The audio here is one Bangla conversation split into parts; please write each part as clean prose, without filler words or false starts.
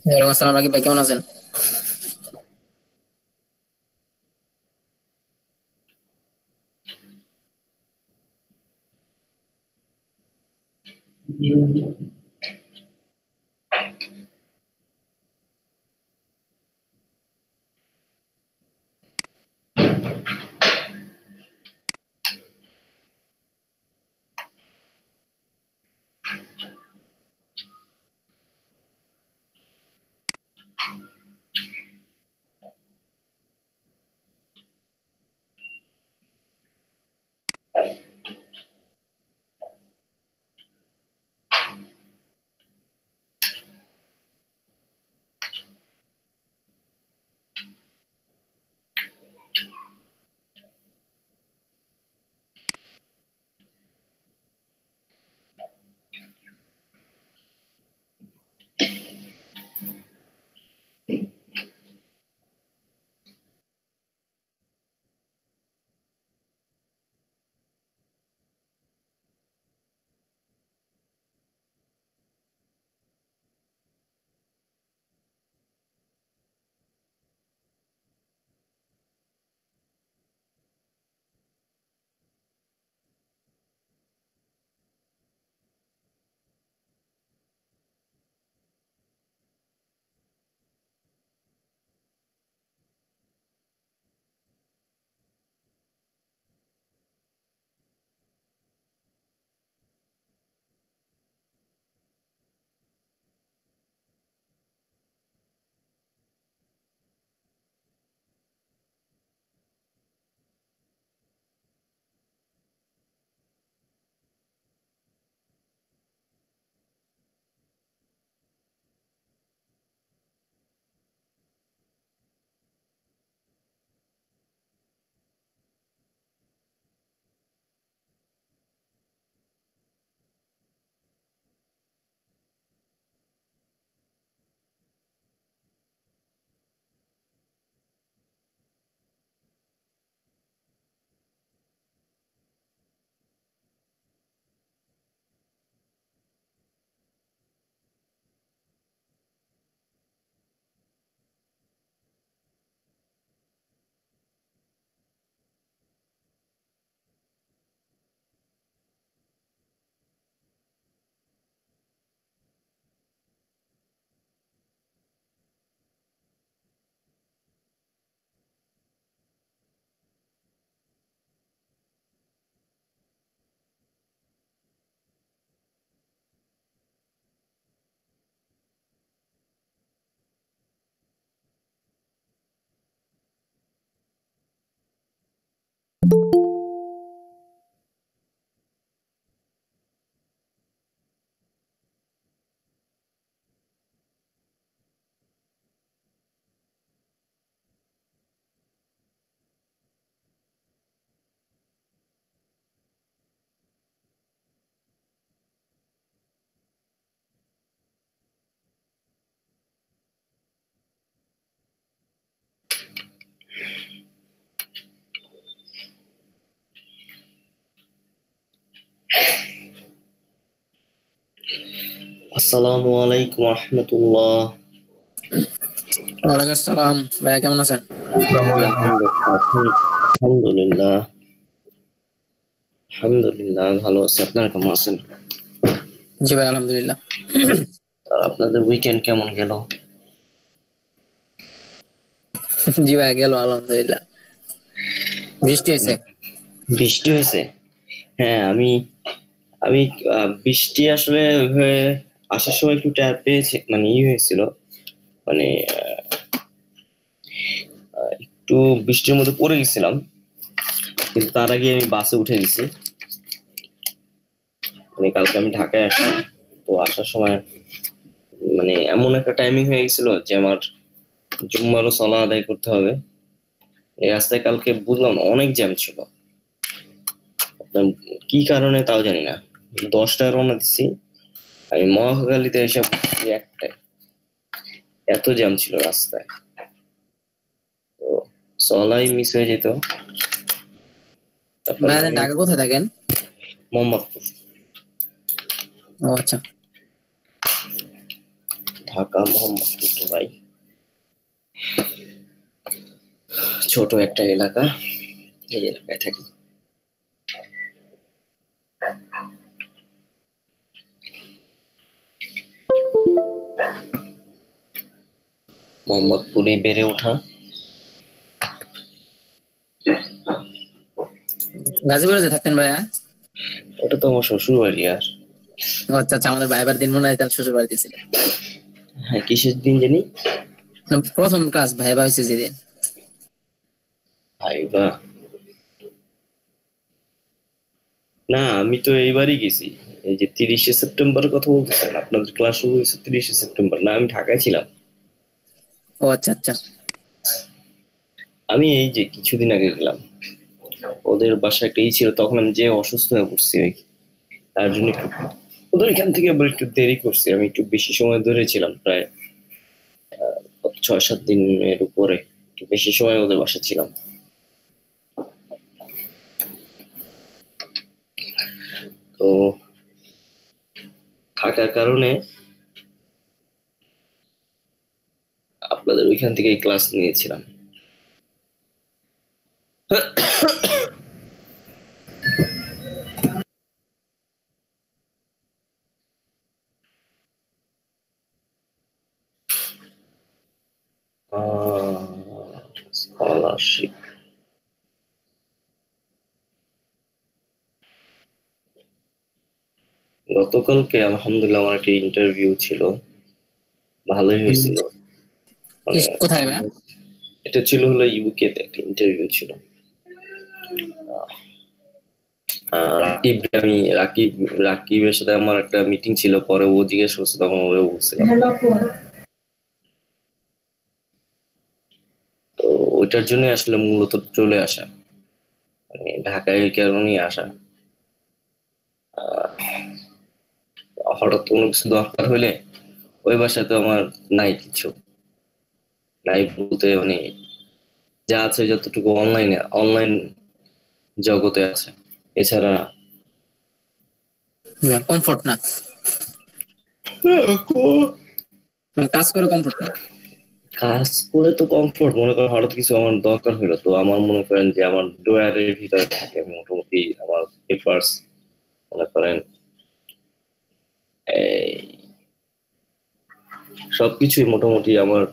ওয়ালাইকুম আসসালাম রাকিব ভাই, কেমন আছেন? আসসালামু আলাইকুম রহমতুল্লাহ। ওয়ালাইকুম আসসালাম ভাইয়া, কেমন আছেন? আলহামদুলিল্লাহ আলহামদুলিল্লাহ ভালো আছি। আপনারা কেমন আছেন? জি ভাই, আলহামদুলিল্লাহ। আর আপনাদের উইকেন্ড কেমন গেল? জি ভাই, গেল আলহামদুলিল্লাহ। বৃষ্টি হয়েছে? বৃষ্টি হয়েছে? হ্যাঁ, আমি আমি বৃষ্টি আসলে ওইভাবে আসার সময় একটু ট্যাপ পেয়েছি, মানে হয়েছিল, মানে একটু বৃষ্টির মধ্যে পড়ে গেছিলাম, কিন্তু তার আগে আমি বাসে উঠে গেছি। মানে কালকে আমি ঢাকায় আসছি, তো আসার সময় মানে এমন একটা টাইমিং হয়ে গেছিল যে আমার জুম্মারও সলা আদায় করতে হবে। এই রাস্তায় কালকে বুঝলাম না, অনেক জ্যাম ছিল। আপনার কি কারণে তাও জানি না, 10টায় রওনা দিচ্ছি, আমি মহাখালীতে এসে পড়ছি একটায়। এত জ্যাম ছিল রাস্তায়, তো সলাই মিস হয়ে যেত। তারপর ভাইয়া ঢাকা কোথায় থাকেন? মোহাম্মদপুর। ও আচ্ছা। ঢাকা মোহাম্মদপুর ভাই, ছোট একটা এলাকা, এই এলাকায় থাকি। মোহাম্মদপুরে বেড়ে ওঠা। গাজীপুরে যে থাকতেন ভাইয়া? ওটা তো আমার শ্বশুর বাড়ি। আর আচ্ছা আচ্ছা, আমাদের ভাইবার দিন মনে হয় তাহলে শ্বশুর বাড়িতে ছিলেন। হ্যাঁ, কিসের দিন জানি? প্রথম ক্লাস ভাইবা হয়েছে যেদিন। ভাইবা না, আমি তো এইবারই গেছি। এই যে 30শে সেপ্টেম্বরের কথা বলতেছেন, আপনাদের ক্লাস শুরু হয়েছে 30শে সেপ্টেম্বর। না, আমি ঢাকায় ছিলাম। ও আচ্ছা আচ্ছা। আমি এই যে কিছুদিন আগে গেলাম। ওদের বাসায় একটা ছিল, তখন আমি যে অসুস্থ হয়ে পড়ছি, তার জন্য ওদের এখান থেকে আবার একটু দেরি করছি। আমি একটু বেশি সময় ধরে ছিলাম, প্রায় 6-7 দিনের উপরে, একটু বেশি সময় ওদের বাসায় ছিলাম। তো থাকার কারণে আপনাদের ওইখান থেকে ক্লাস নিয়েছিলাম। স্কলারশিপ, গতকালকে আলহামদুলিল্লাহ আমার একটা ইন্টারভিউ ছিল, ভালোই হয়েছিল। মানে কোথায় ভাইয়া? এটা ছিল হলো ইউকে তে একটা ইন্টারভিউ ছিল। রাকিবের সাথে আমার একটা মিটিং ছিল, পরে ও জিজ্ঞেস করছে, তখন ওরে বলছিলাম। তো ওইটার জন্য আসলে মূলত চলে আসা, মানে ঢাকায় ওই কারণেই আসা। হঠাৎ কোনো কিছু দরকার হইলে ওই বাসায় তো আমার নাই কিছু, নাই বলতে মানে যা আছে যতটুকু অনলাইন জগতে আছে, এছাড়া কমফোর্ট না, কাজ করে কমফোর্ট না। কাজ করে তো কমফোর্ট, মনে করেন হঠাৎ কিছু আমার দরকার হইলো, তো আমার মনে করেন যে আমার ড্রয়ারের ভিতরে থাকে মোটামুটি আমার পেপারস, মনে করেন এই সবকিছুই মোটামুটি আমার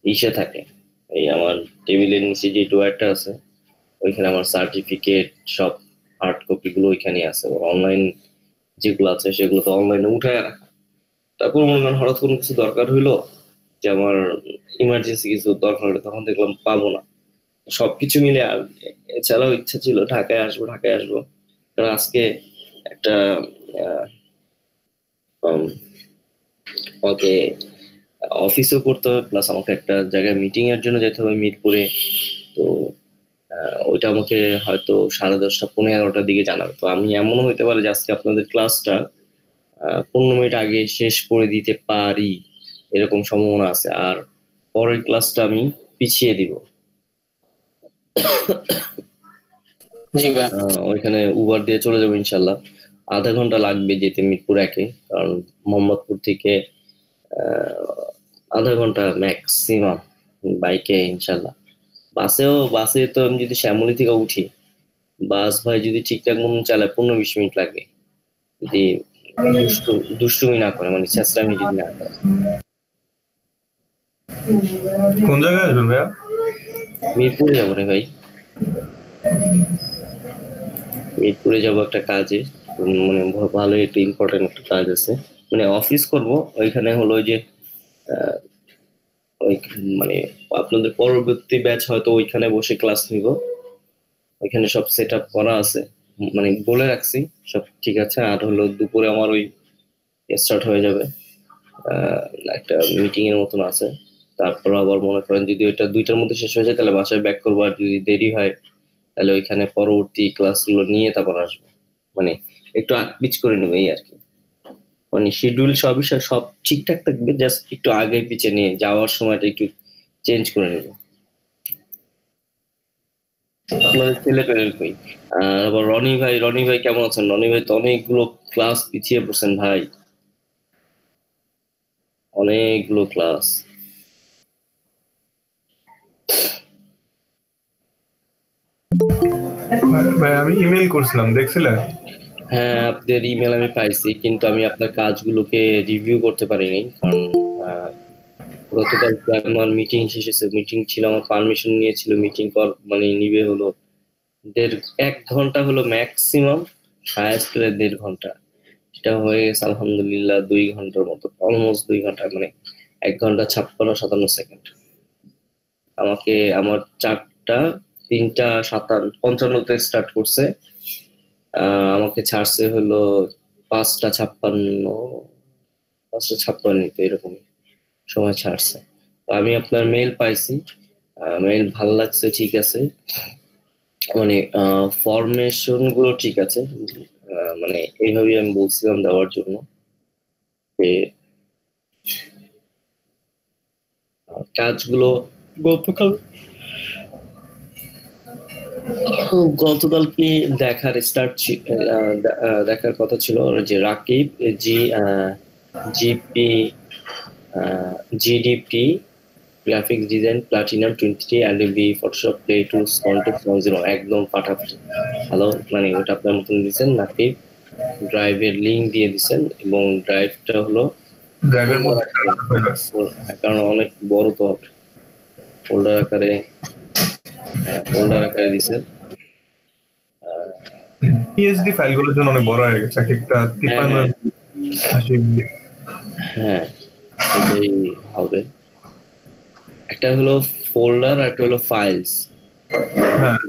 ইসে থাকে। এই আমার টেবিলের নিচে যে ড্রয়ারটা আছে, ওইখানে আমার সার্টিফিকেট সব হার্ড কপি গুলো ওইখানে আছে। অনলাইন যেগুলো আছে সেগুলো তো অনলাইনে উঠে রাখা। তারপর মনে করেন হঠাৎ কোনো কিছু দরকার হইলো, যে আমার ইমার্জেন্সি কিছু দরকার হলো, তখন দেখলাম পাবো না। সবকিছু মিলে আর এছাড়াও ইচ্ছা ছিল ঢাকায় আসবো, কারণ আজকে একটা আহ, উম, আমাকে অফিসও করতে হবে, প্লাস আমাকে একটা জায়গায় মিটিং এর জন্য যেতে হবে মিরপুরে। তো ওইটা আমাকে হয়তো 10:30 15:11টার দিকে জানাবে। তো আমি এমনও হইতে পারে যে আজকে আপনাদের ক্লাসটা 15 মিনিট আগে শেষ করে দিতে পারি, এরকম সম্ভাবনা আছে। আর পরের ক্লাসটা আমি পিছিয়ে দিব। জি ভাইয়া। ওইখানে উবার দিয়ে চলে যাবো ইনশাল্লাহ। আধা ঘন্টা লাগবে যেতে মিরপুর একে, কারণ মোহাম্মদপুর থেকে আধা ঘন্টা ম্যাক্সিমাম বাইকে ইনশাল্লাহ। বাসে তো আমি যদি শ্যামলী থেকে উঠি, বাস ভাই যদি ঠিকঠাক মতন চালায় 15-20 মিনিট লাগবে, যদি দুষ্টু দুষ্টুমি না করে, মানে চেঁচড়ামি যদি না করে। কোন জায়গায় আসবেন ভাইয়া? মিরপুরে যাবো রে ভাই, মিরপুরে যাবো একটা কাজে। মানে ভালো একটা ইম্পর্টেন্ট একটা কাজ আছে, মানে অফিস করব। ওইখানে হলো ওই যে আহ, ওই মানে আপনাদের পরবর্তী ব্যাচ হয়তো ওইখানে বসে ক্লাস নিব। ওইখানে সব সেট আপ করা আছে, মানে বলে রাখছি সব ঠিক আছে। আর হলো দুপুরে আমার ওই স্টার্ট হয়ে যাবে, আহ, একটা মিটিং এর মতন আছে। তারপর আবার মনে করেন যদি ওইটা 2টার মধ্যে শেষ হয়ে যায় তাহলে বাসায় ব্যাক করবো, আর যদি দেরি হয় তাহলে ওইখানে পরবর্তী ক্লাসগুলো নিয়ে তারপর আসবো। মানে একটু আকপিচ করে নেবো এই আর কি। মানে শিডিউল সব বিষয় সব ঠিকঠাক থাকবে, জাস্ট একটু আগে পিছে নিয়ে যাওয়ার সময়টা একটু চেঞ্জ করে নেবো। আপনাদের ছেলে পেলের কই? আর আবার রনি ভাই কেমন আছেন? রনি ভাই তো অনেকগুলো ক্লাস পিছিয়ে পড়ছেন ভাই, অনেকগুলো ক্লাস। ভাই আমি ইমেল করছিলাম, দেখছিলেন? হ্যাঁ, আপনার ইমেল আমি পাইছি, কিন্তু আমি আপনার কাজগুলোকে রিভিউ করতে পারিনি, কারণ গতকাল আমার মিটিং শেষেছে, মিটিং ছিল, আমার পারমিশন নিয়েছিল মিটিং কর মানে নিবে হলো 1.5 ঘন্টা হলো ম্যাক্সিমাম, হায়েস্ট 1.5 ঘন্টা। সেটা হয়ে গেছে আলহামদুলিল্লাহ 2 ঘন্টার মতো, অলমোস্ট 2 ঘন্টা, মানে 1 ঘন্টা 56-57 সেকেন্ড। আমাকে আমার 3:55 স্টার্ট করছে, আমাকে ছাড়ছে হলো 5:56, 5:56 তো এরকমই সময় ছাড়ছে। তো আমি আপনার মেইল পাইছি, মেইল ভালো লাগছে, ঠিক আছে, মানে ফরমেশন গুলো ঠিক আছে, মানে এইভাবেই আমি বলছিলাম দেওয়ার জন্য যে কাজগুলো গতকাল গতকালকে দেখার দেখার কথা ছিল, যে Rakib GP GDP graphics design platinum 23 Adobe Photoshop play tools context 1.0 একদম ফাটাফাটি ভালো, মানে ওটা আপনার মতন দিয়েছেন। রাকিব ড্রাইভের লিঙ্ক দিয়ে দিচ্ছেন, এবং ড্রাইভটা হলো ড্রাইভের মধ্যে কারণ অনেক বড় তো হবে, ফোল্ডার আকারে, ফোল্ডার আকারে দিচ্ছেন। পিএসডি ফাইলগুলোর জন্য অনেক বড় হয়ে গেছে, এক একটা 53-80 MB। হ্যাঁ, এটাই হবে। একটা হলো ফোল্ডার আর একটা হলো ফাইলস। হ্যাঁ,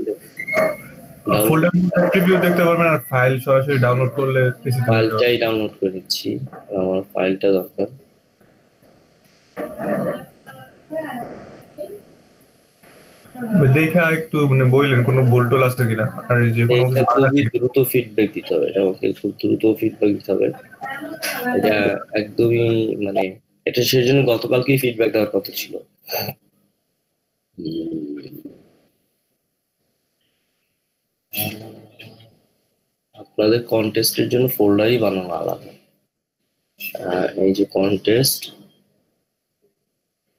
ফোল্ডার প্রিভিউ দেখতে পারবেন, আর ফাইল সরাসরি ডাউনলোড করলে ফাইলটাই ডাউনলোড করে দিচ্ছি, আমার ফাইলটা দরকার। দেখা একটু মানে বললেন কোনো বোল্টল আছে কিনা, আর যে কোনো খুবই দ্রুত ফিডব্যাক দিতে হবে, এটা আমাকে খুব দ্রুত ফিডব্যাক দিতে হবে, এটা একদমই মানে এটা সেজন্য গতকালকেই ফিডব্যাক দেওয়ার কথা ছিল। আপনাদের কন্টেস্টের জন্য ফোল্ডারই বানানো আলাদা, এই যে কন্টেস্ট,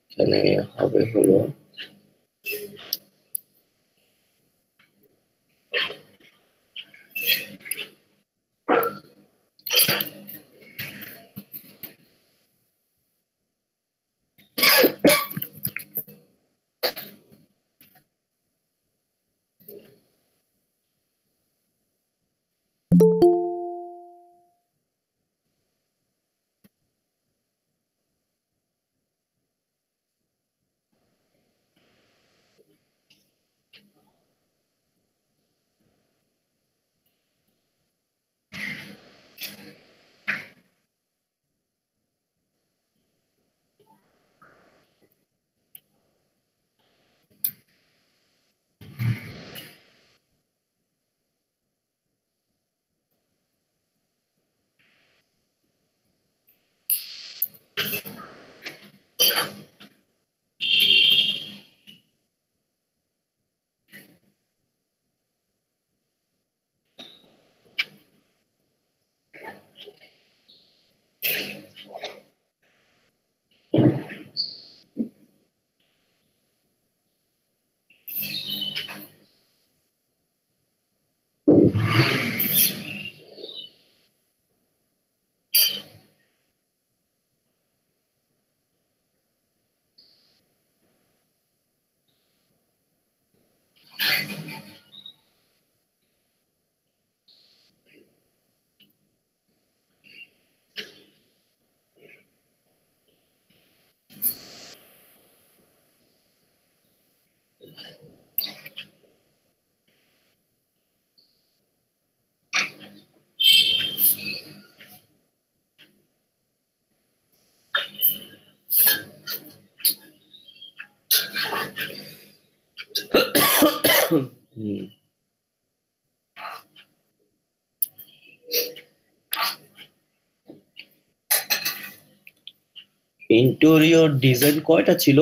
এখানে হবে হলো ইন্টেরিয়র ডিজাইন কয়টা ছিল?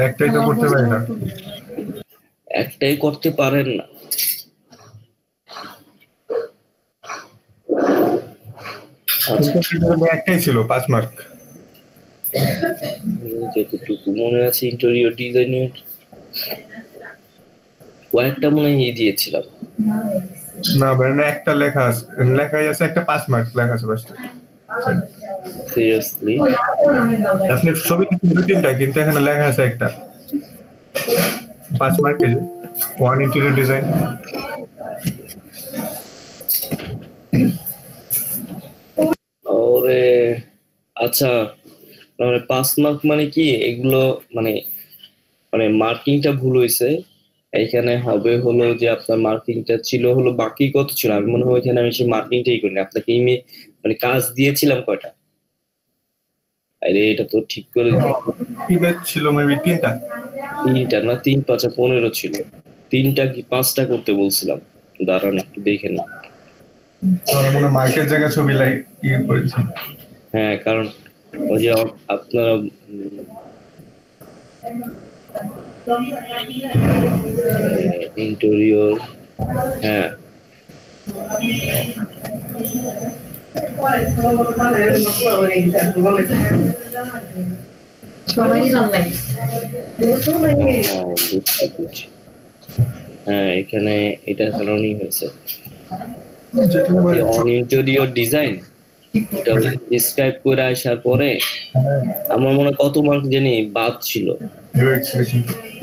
একটাই তো করতে পারি না। একটাই করতে পারেন না? আচ্ছা, একটাই ছিল 5 মার্ক। যতটুকু মনে আছে ইন্টেরিয়র ডিজাইনের কয়েকটা মনে হয় দিয়েছিলাম। না ভাই, না একটা লেখাই আছে একটা 5 মার্ক লেখা আছে বাস। সিরিয়াসলি আপনি ছবি কিন্তু তিনটা, কিন্তু এখানে লেখা আছে একটা 5 মার্ক। এই যে ওয়ান ইন্টেরিয়র ডিজাইন। ওরে আচ্ছা, মানে 5 মার্ক মানে কি এগুলো, মানে মানে মার্কিংটা ভুল হয়েছে। এখানে হবে হলো যে আপনার মার্কিংটা ছিল হলো, বাকি কত ছিল আমি মনে হয় এখানে আমি সেই মার্কিংটাই করিনি। আপনাকে ইমেল মানে কাজ দিয়েছিলাম কয়টা? আরে এটা তো ঠিক করে ইমেজ ছিল মেবি তিনটা। তিনটা না, 3 5 15 ছিল। 3টা কি 5টা করতে বলছিলাম? দাঁড়ান একটু দেখে নি। আমার মনে হয় মার্কের জায়গা ছবি করেছি। হ্যাঁ, কারণ ওই যে আপনারা ইন্টেরিয়র, হ্যাঁ হ্যাঁ এখানে এটার কারণেই হয়েছে। অন ইন্টেরিয়র ডিজাইন এটা ডিসক্রাইব করে আসার পরে আমার মনে হয় কত মার্ক জানি বাদ ছিল,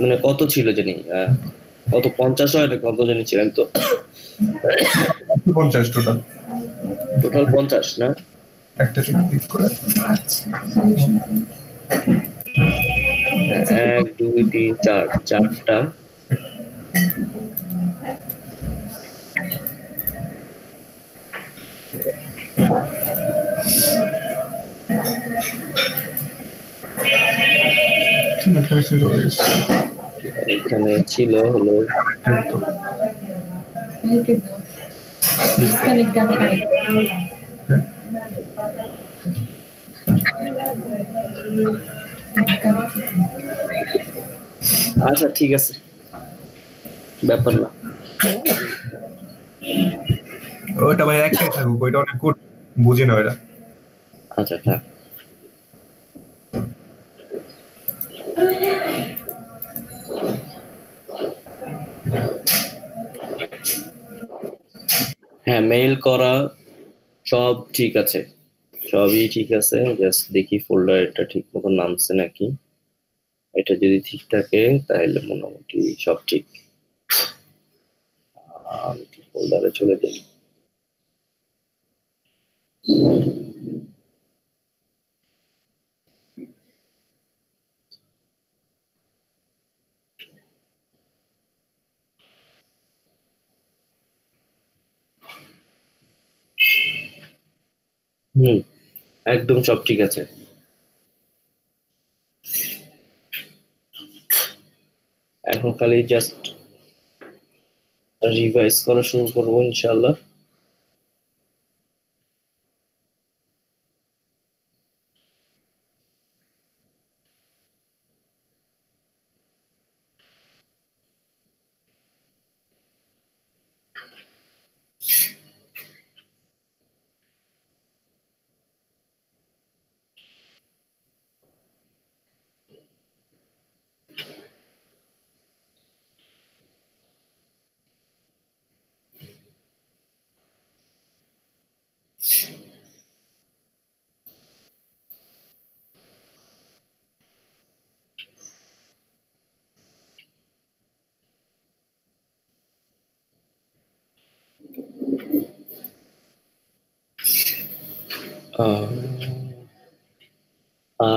মানে কত ছিল জানি কত 50 হয় না কত জানি ছিলেন তো 50 টোটাল। টোটাল 50 না? একটা ক্লিক করে 1 2 3 4 চারটা। এখানে ছিল হলো আচ্ছা ঠিক আছে, ব্যাপার না। ওইটা ভাই একটাই থাকুক, ওইটা অনেক গুড, বুঝি না ওইটা। আচ্ছা থাক। হ্যাঁ মেইল করা সব ঠিক আছে, সবই ঠিক আছে। জাস্ট দেখি ফোল্ডার এটা ঠিক মতো নামছে নাকি। এটা যদি ঠিক থাকে তাহলে মোটামুটি সব ঠিক। আমি ফোল্ডারে চলে যাই। একদম সব ঠিক আছে। এখন খালি জাস্ট রিভাইজ করা শুরু করবো ইনশাআল্লাহ।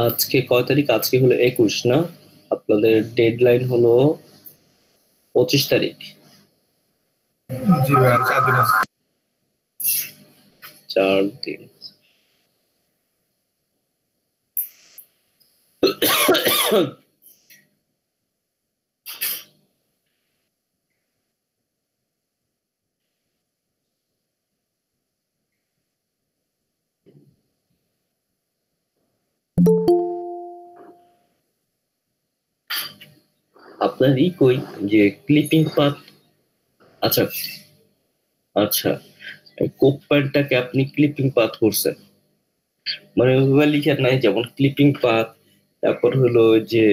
আজকে কয় তারিখ? আজকে হলো 21 না? আপনাদের ডেডলাইন হলো 25 তারিখ। জি ভাই, আর 4 দিন আছে। 4 দিন। আপনার কই যে ক্লিপিং পাথ? আচ্ছা আচ্ছা, কোপ প্যান্টটাকে আপনি ক্লিপিং পাথ করছেন। মানে ওইভাবে লিখে নাই, যেমন ক্লিপিং পাথ, তারপর হলো যে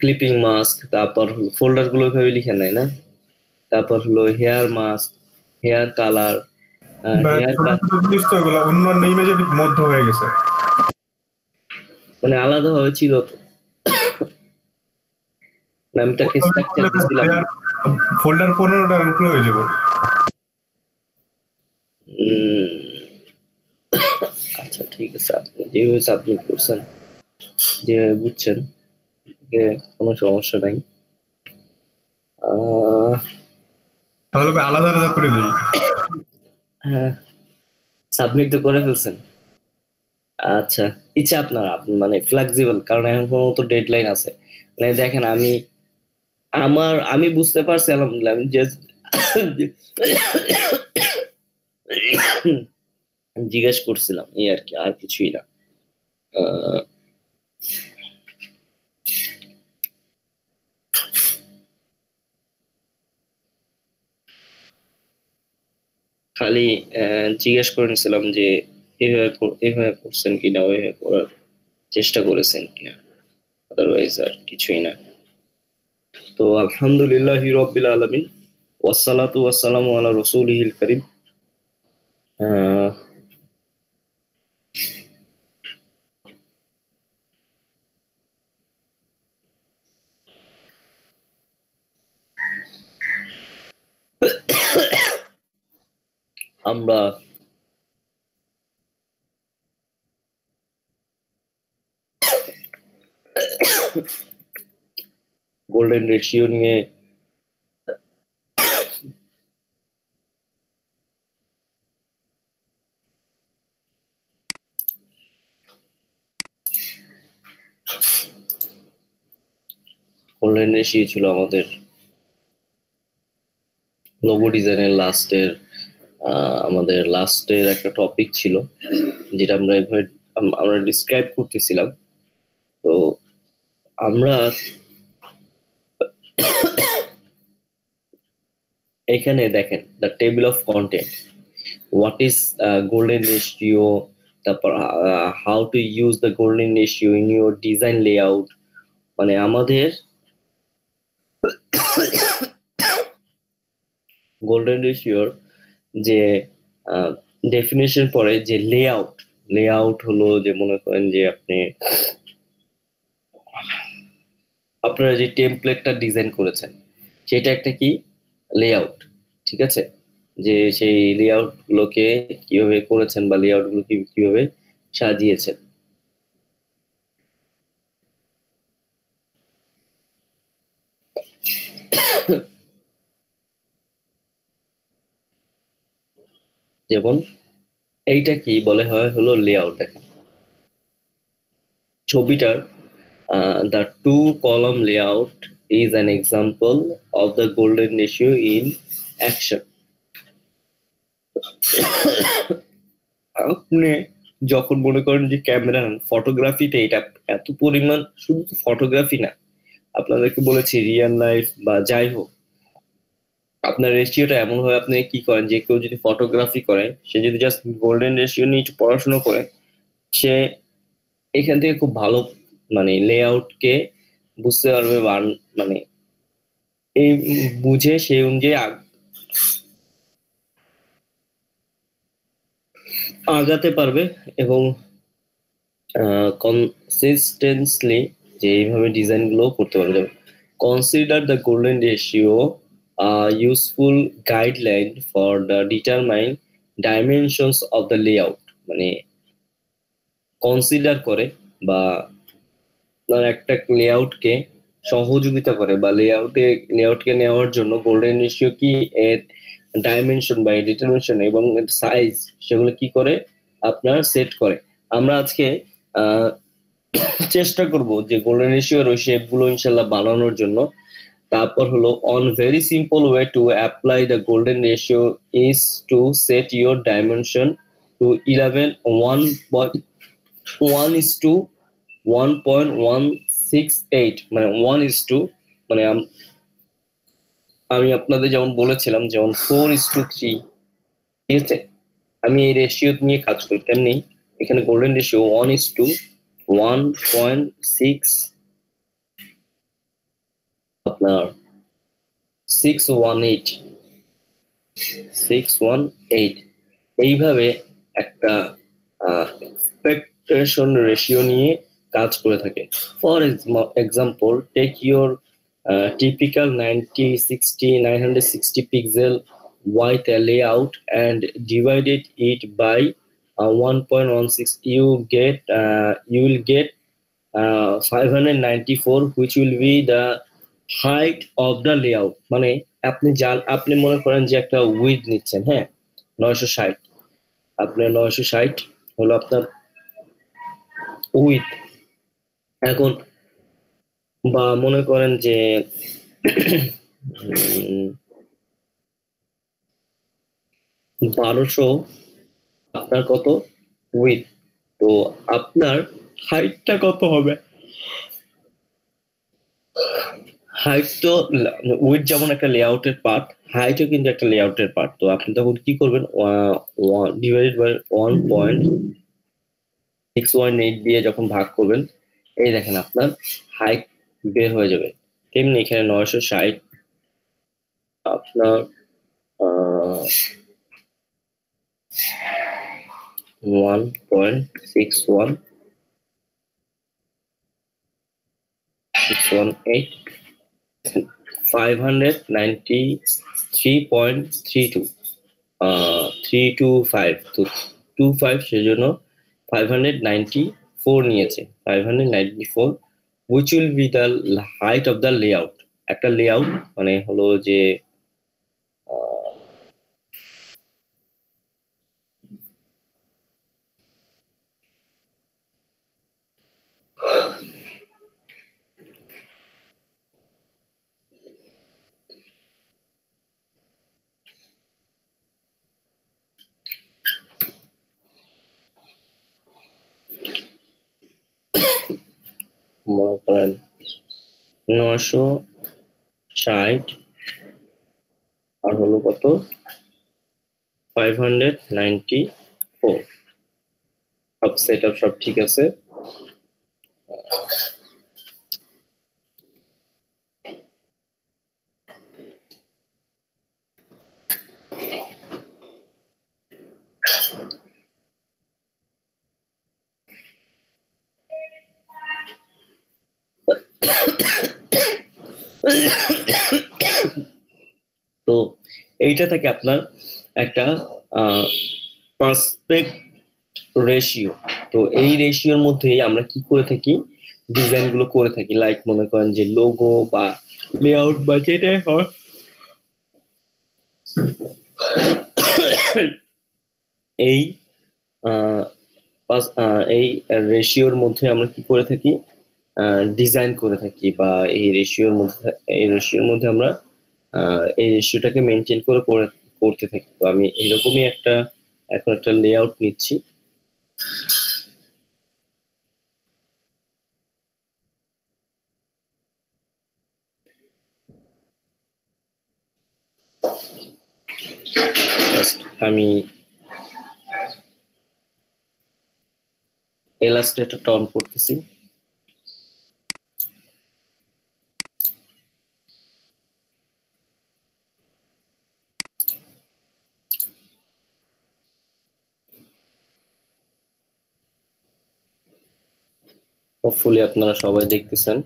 ক্লিপিং মাস্ক, তারপর হলো ফোল্ডার গুলো ওইভাবে লিখে নাই না, তারপর হলো hair mask, hair colour, hair ছোট ছোট জিনিস তো এগুলো অন্যান্য ইমেজের মধ্যে হয়ে গেছে। মানে আলাদা ভাবে ছিল তো, আমি তাকে স্ট্রাকচার দিছিলাম। ফোল্ডার 15টার উপরে হয়ে যাবে। আচ্ছা ঠিক আছে, আপনি যেভাবে সাবমিট করছেন, যেভাবে বুঝছেন, কোনো সমস্যা নাই। তাহলে আলাদা আলাদা করে দিই। হ্যাঁ, সাবমিট তো করে ফেলছেন। আচ্ছা, ইচ্ছা আপনার, আপনি মানে ফ্লেক্সিবল, কারণ এখন কোনো তো ডেডলাইন আছে। মানে দেখেন, আমি বুঝতে পারছি আলহামদুলিল্লাহ, আমি জাস্ট জিজ্ঞেস করছিলাম এই আর কি, আর কিছুই না। খালি জিজ্ঞেস করে নিছিলাম যে এভাবে করছেন কিনা, ওইভাবে করার চেষ্টা করেছেন কিনা, আদারওয়াইজ আর কিছুই না। তো আলহামদুলিল্লাহি রাব্বিল আলামিন, ওয়াসসালাতু ওয়াসসালামু আলা রাসূলিহিল কারীম। আমরা গোল্ডেন রেশিও নিয়ে গোল্ডেন রেশিও ছিল আমাদের লোগো ডিজাইনের আমাদের লাস্টের একটা টপিক ছিল, যেটা আমরা ডিসক্রাইব করতেছিলাম। তো আমরা এখানে দেখেন, the table of content, what is golden ratio, তারপর how to use the golden ratio in your design layout. মানে আমাদের গোল্ডেন রেশিওর যে ডেফিনেশন পরে, যে লেআউট হলো যে, মনে করেন যে আপনারা যে টেমপ্লেটটা ডিজাইন করেছেন, সেটা একটা কি লেআউট, ঠিক আছে? যে সেই লেআউট গুলোকে কিভাবে করেছেন বা লেআউট গুলো কিভাবে সাজিয়েছেন। যেমন এইটা কি বলে হয় হলো লেআউট। দেখেন ছবিটার the two column layout is an example of the golden ratio in action. আপনি যখন মনে করেন যে ক্যামেরা ফটোগ্রাফিতে, এটা এত পরিমাণ, শুধু ফটোগ্রাফি না, আপনাদেরকে বলেছি রিয়েল লাইফ বা যাই হোক, আপনার রেশিওটা এমন হয়, আপনি কি করেন, যে কেউ যদি ফটোগ্রাফি করে, সে যদি জাস্ট গোল্ডেন রেশিও নিয়ে একটু পড়াশোনা করে, সে এখান থেকে খুব ভালো মানে লেআউট কে বুঝতে পারবে, বা মানে এই বুঝে সেই অনুযায়ী আগাতে পারবে, এবং কনসিস্টেন্টলি যে এইভাবে ডিজাইন গুলো করতে পারবে। Consider the golden ratio useful guideline for the determine dimensions of the layout. মানে কনসিডার করে বা একটা লেআউটকে সহযোগিতা করে, বা লেআউটকে নেওয়ার জন্য গোল্ডেন রেশিও কি এর ডাইমেনশন বা ডিটারমিনেশন এবং সাইজ, সেগুলো কি করে আপনার সেট করে। আমরা আজকে চেষ্টা করব যে গোল্ডেন রেশিওর ওই শেপ গুলো ইনশাল্লাহ বানানোর জন্য। তারপর হলো, on very simple way to apply the golden ratio is to set your dimension to 1:1:1.168, মানে 1:, মানে আমি আপনাদের যেমন বলেছিলাম, যেমন 4:3, ঠিক আছে? আমি এই রেশিও নিয়ে কাজ করি, তেমনি এখানে গোল্ডেন রেশিও 1:1.6 আপনার 618 এইভাবে একটা এক্সপেকটেশন রেশিও নিয়ে কাজ করে থাকে। For example, take your typical 960 pixel white layout and divided it by 1.16. You will get 594, which will be the height of the layout. মানে আপনি মনে করেন যে একটা উইডথ নিচ্ছেন, হ্যাঁ 960, আপনার 960 হলো আপনার উইথ। এখন বা মনে করেন যে 1200 আপনার কত উইথ, তো আপনার হাইটটা কত হবে? হাইট তো উইথ যেমন একটা লেআউটের পার্ট, হাইটও কিন্তু একটা লেআউটের পার্ট। তো আপনি তখন কি করবেন, ডিভাইডেড বাই 1.618 দিয়ে যখন ভাগ করবেন, এই দেখেন আপনার হাইট বের হয়ে যাবে। তেমনি এখানে 960 আপনার 1.618 593.32 325, তো 25 সেজন্য 594 নিয়েছে, 594, which will be the height of the layout. একটা লেআউট মানে হলো যে মনে করেন 960 আর হলো কত 594, সব সেট আপ সব ঠিক আছে। তো এইটা থেকে আপনার একটা পার্সপেক্ট রেশিও। তো এই রেশিওর মধ্যেই আমরা কি করে থাকি, ডিজাইন গুলো করে থাকি। লাইক মনে করেন যে লোগো বা লেআউট বা যেটাই হয়, এই এই রেশিওর মধ্যে আমরা কি করে থাকি, ডিজাইন করে থাকি, বা এই রেশিওর মধ্যে আমরা এই রেশিওটাকে মেনটেন করে করতে থাকি। তো আমি এরকমই এখন একটা লেআউট নিচ্ছি। আমি ইলাস্ট্রেটরটা অন করতেছি। হোপফুলি আপনারা সবাই দেখতেছেন।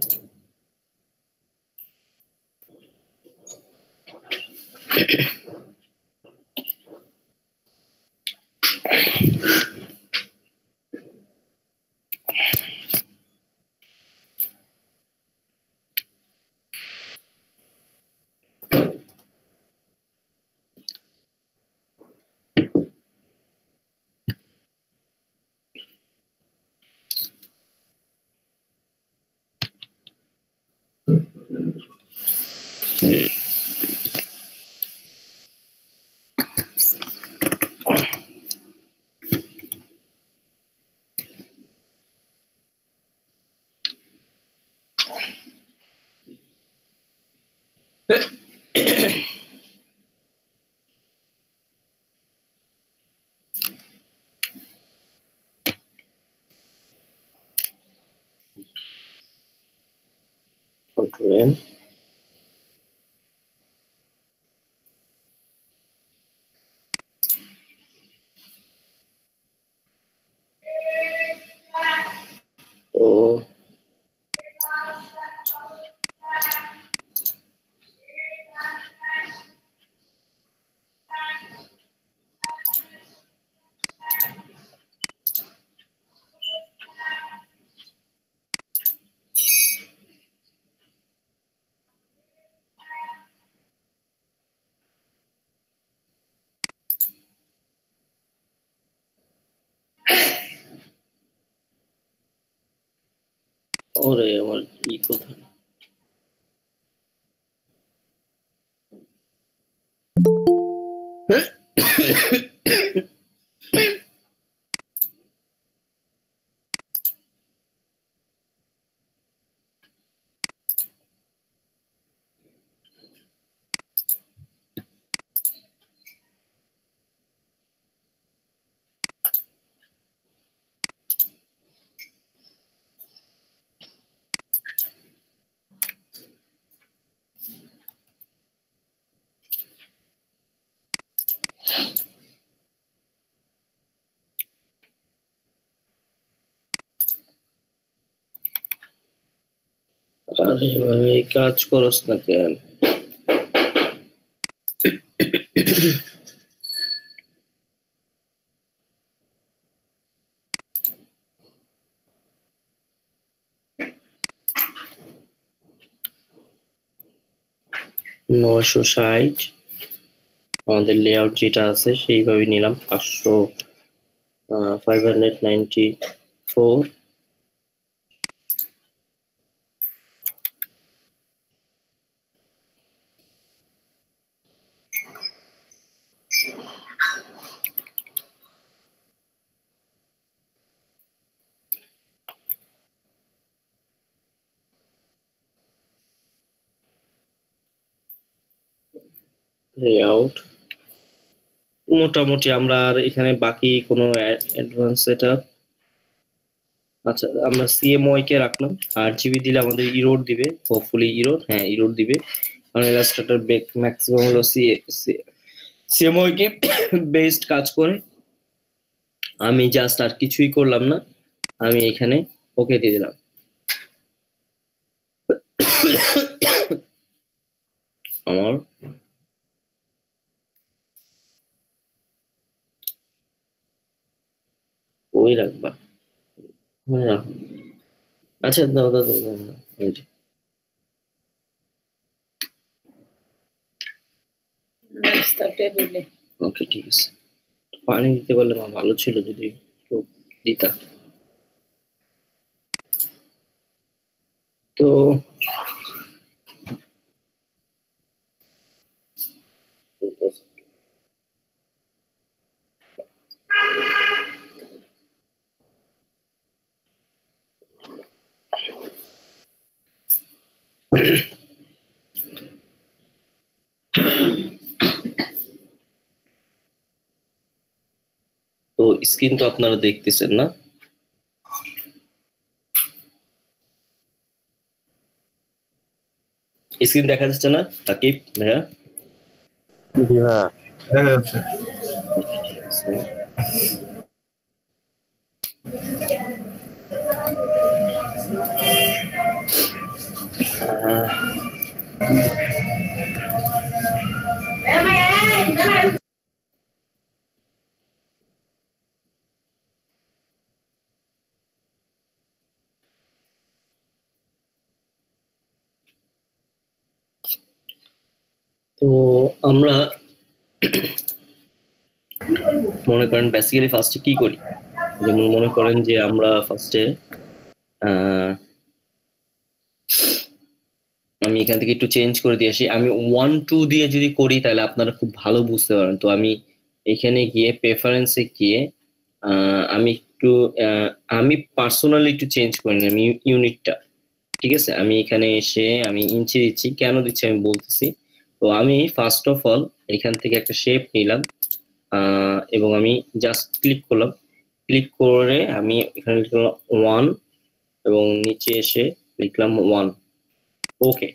Ctrl M, তো ওরে আমার ই কোথায়? আরে ভাই কাজ করস না কেন? নয়শো 60 আমাদের লেআউট যেটা আছে সেইভাবে নিলাম। 594 লেআউট। মোটামুটি আমরা আর এখানে বাকি কোনো অ্যাডভান্স সেটআপ, আচ্ছা আমরা সিএমওয়াই কে রাখলাম। আর জিবি দিলে আমাদের ইরোড দিবে, হোপফুলি ইরোড, হ্যাঁ ইরোড দিবে, কারণ ইলাস্ট্রেটর ম্যাক্সিমাম হলো সিএমওয়াই কে বেসড কাজ করে। আমি জাস্ট আর কিছুই করলাম না, আমি এখানে ওকে দিয়ে দিলাম। আমার ওই রাখবা, হ্যাঁ আচ্ছা দাও দাও দাও দাও, দাও, এই যে। ওকে ঠিক আছে, পানি দিতে পারলে আমার ভালো ছিল যদি একটু দিতা। তো তো স্ক্রিন তো আপনারা দেখতেছেন না? স্ক্রিন দেখা যাচ্ছে না তাকিব ভাইয়া? দেখা যাচ্ছে। তো আমরা মনে করেন বেসিক্যালি ফার্স্টে কি করি, যেমন মনে করেন যে আমরা ফার্স্টে আমি এখান থেকে একটু চেঞ্জ করে দিয়ে আসি। আমি 1 2 দিয়ে যদি করি তাহলে আপনারা খুব ভালো বুঝতে পারেন। তো আমি এখানে গিয়ে প্রেফারেন্সে গিয়ে আমি একটু আমি পার্সোনালি একটু চেঞ্জ করে নিই, আমি ইউনিটটা, ঠিক আছে? আমি এখানে এসে আমি ইঞ্চি দিচ্ছি, কেন দিচ্ছি আমি বলতেছি। তো আমি ফার্স্ট অফ অল এখান থেকে একটা শেপ নিলাম এবং আমি জাস্ট ক্লিক করলাম, ক্লিক করে আমি এখানে লিখলাম 1 এবং নিচে এসে লিখলাম 1, ওকে,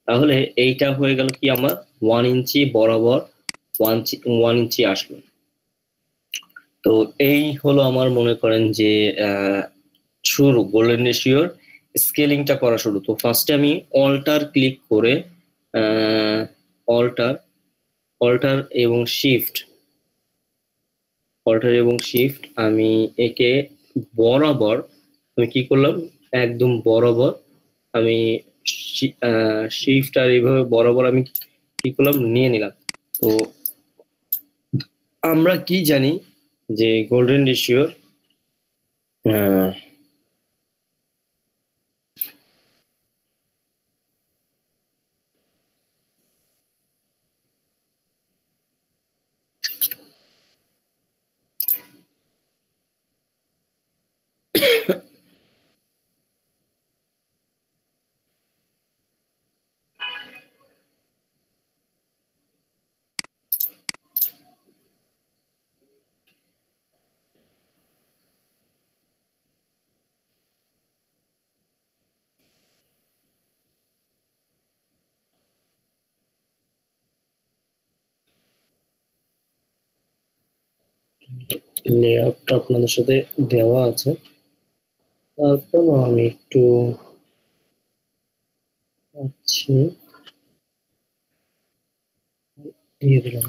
তাহলে এইটা হয়ে গেল কি আমার 1 ইঞ্চি বরাবর 1 ইঞ্চি আসলো। তো এই হলো আমার মনে করেন যে শুরু গোল্ডেন রেশিওর স্কেলিংটা করা শুরু। তো ফার্স্টে আমি অল্টার ক্লিক করে অল্টার অল্টার এবং শিফট আমি একে বরাবর আমি কি করলাম, একদম বরাবর আমি শিফট আর এইভাবে বরাবর আমি কি করলাম, নিয়ে নিলাম। তো আমরা কি জানি যে গোল্ডেন রেশিওর লেআউটটা আপনাদের সাথে দেওয়া আছে, তারপর আমি একটু দিয়ে দিলাম।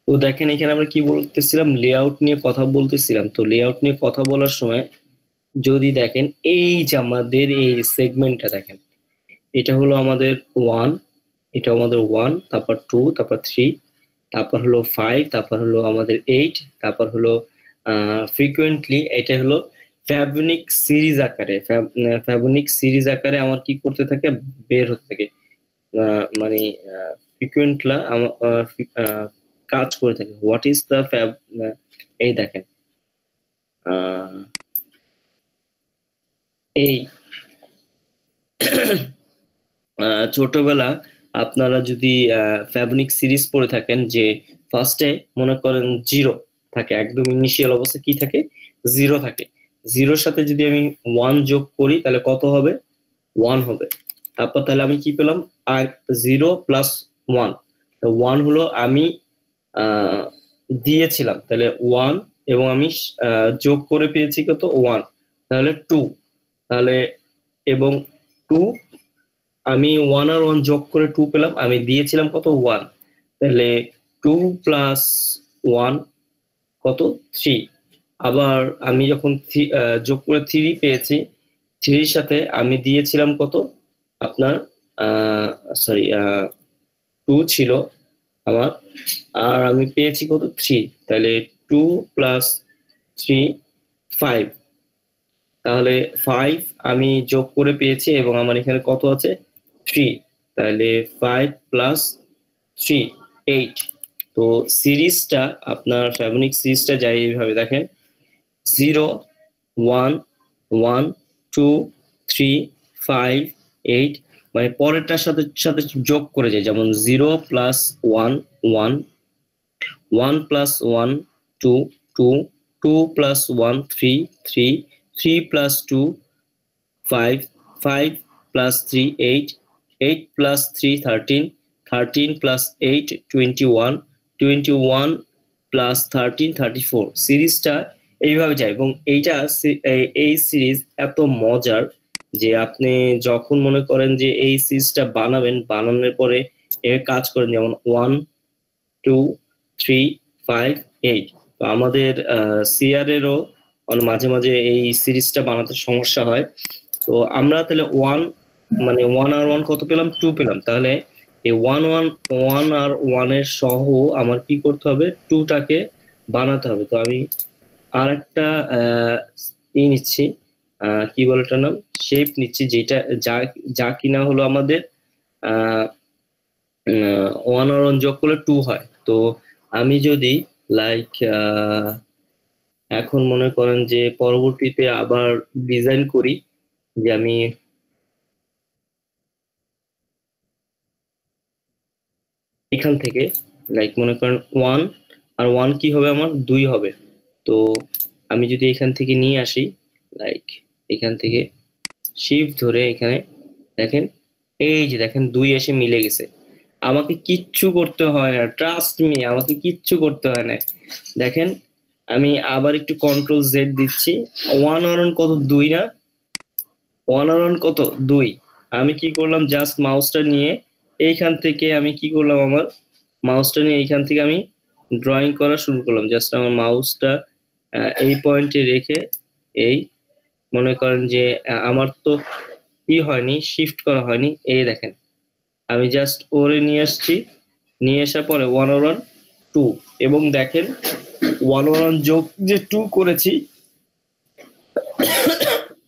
তো দেখেন এখানে আমরা কি বলতেছিলাম, লেআউট নিয়ে কথা বলতেছিলাম। তো লেআউট নিয়ে কথা বলার সময় যদি দেখেন এই যে আমাদের এই সেগমেন্টটা দেখেন, এটা হলো আমাদের 1, এটা আমাদের 1, তারপর 2, তারপর 3, তারপর হলো 5, তারপর হলো আমাদের 8, তারপর হলো ফ্রিকুয়েন্টলি। এটা হলো ফ্যাবনিক সিরিজ আকারে, ফ্যাবনিক সিরিজ আকারে আমার কি করতে থাকে, বের হতে থাকে, মানে ফ্রিকুয়েন্টলা কাজ করে থাকে। হোয়াট ইজ দ্য ফ্যাব, এই দেখেন এই ছোটবেলা আপনারা যদি ফ্যাবনিক সিরিজ পড়ে থাকেন, যে ফার্স্টে মনে করেন 0 থাকে, একদম ইনিশিয়াল অবস্থা কি থাকে, 0 থাকে। 0-র সাথে যদি আমি 1 যোগ করি তাহলে কত হবে, 1 হবে। তারপর তাহলে আমি কি পেলাম, আর 0 প্লাস 1, 1 হলো আমি দিয়েছিলাম, তাহলে 1 এবং আমি যোগ করে পেয়েছি কত, 1, তাহলে 2, তাহলে এবং 2 আমি 1 আর 1 যোগ করে 2 পেলাম, আমি দিয়েছিলাম কত, 1, তাহলে 2 প্লাস 1 কত, 3। আবার আমি যখন যোগ করে 3 পেয়েছি, 3-র সাথে আমি দিয়েছিলাম কত, আপনার সরি 2 ছিল আমার, আর আমি পেয়েছি কত, 3, তাহলে 2 প্লাস 3 5, তাহলে 5 আমি যোগ করে পেয়েছি এবং আমার এখানে কত আছে, 3, তাহলে 5 প্লাস 3 8। তো সিরিজটা আপনার ফ্যাবনিক সিরিজটা যাই এইভাবে দেখেন, 0 1 1 2 3 5 8, মানে পরেরটার সাথে সাথে যোগ করে যায়, যেমন 0 plus 1 1, 1 plus 1 2 2, 2 plus 1 3 3, 3 plus 2 5, 5 plus 3 8, 8 plus 3 13, 13 plus 8 21, 21 plus 13 34। সিরিজটা এইভাবে যায় এবং এই সিরিজ এত মজার যে আপনি যখন মনে করেন যে এই সিরিজটা বানাবেন, বানানোর পরে এর কাজ করেন, যেমন 1 2 3 5 8। তো আমাদের সিআর এরও মাঝে মাঝে এই সিরিজটা বানাতে সমস্যা হয়। তো আমরা তাহলে 1 মানে 1 আর 1 কত পেলাম, 2 পেলাম। তাহলে এই 1 আর 1 এর সহ আমার কি করতে হবে, 2টাকে বানাতে হবে। তো আমি আর একটা নিচ্ছি, কি বলে এটার নাম, শেপ নিচ্ছি, যেটা যা যা কিনা হলো আমাদের 1 আর 1 যোগ করলে 2 হয়। তো আমি যদি লাইক এখন মনে করেন যে পরবর্তীতে আবার ডিজাইন করি যে আমি এখান থেকে লাইক মনে করেন 1 আর 1 কি হবে, আমার 2 হবে। তো আমি যদি এখান থেকে নিয়ে আসি, লাইক এখান থেকে শিফট ধরে এখানে দেখেন, এই যে দেখেন 2 এসে মিলে গেছে। আমাকে কিচ্ছু করতে হয় না, ট্রাস্ট মি, আমাকে কিচ্ছু করতে হয় না। দেখেন আমি আবার একটু কন্ট্রোল জেড দিচ্ছি, 1 আর 1 কত, 2 না? 1 আর 1 কত, 2। আমি কি করলাম, জাস্ট মাউসটা নিয়ে এইখান থেকে আমি কি করলাম, আমার মাউসটা নিয়ে এইখান থেকে আমি ড্রয়িং করা শুরু করলাম। জাস্ট আমার মাউসটা এই পয়েন্টে রেখে, এই মনে করেন যে আমার তো কি হয়নি, শিফট করা হয়নি, এই দেখেন আমি জাস্ট ওরে নিয়ে আসছি, নিয়ে আসার পরে 1 আর 1 2, এবং দেখেন 1 আর 1 যোগ যে 2 করেছি,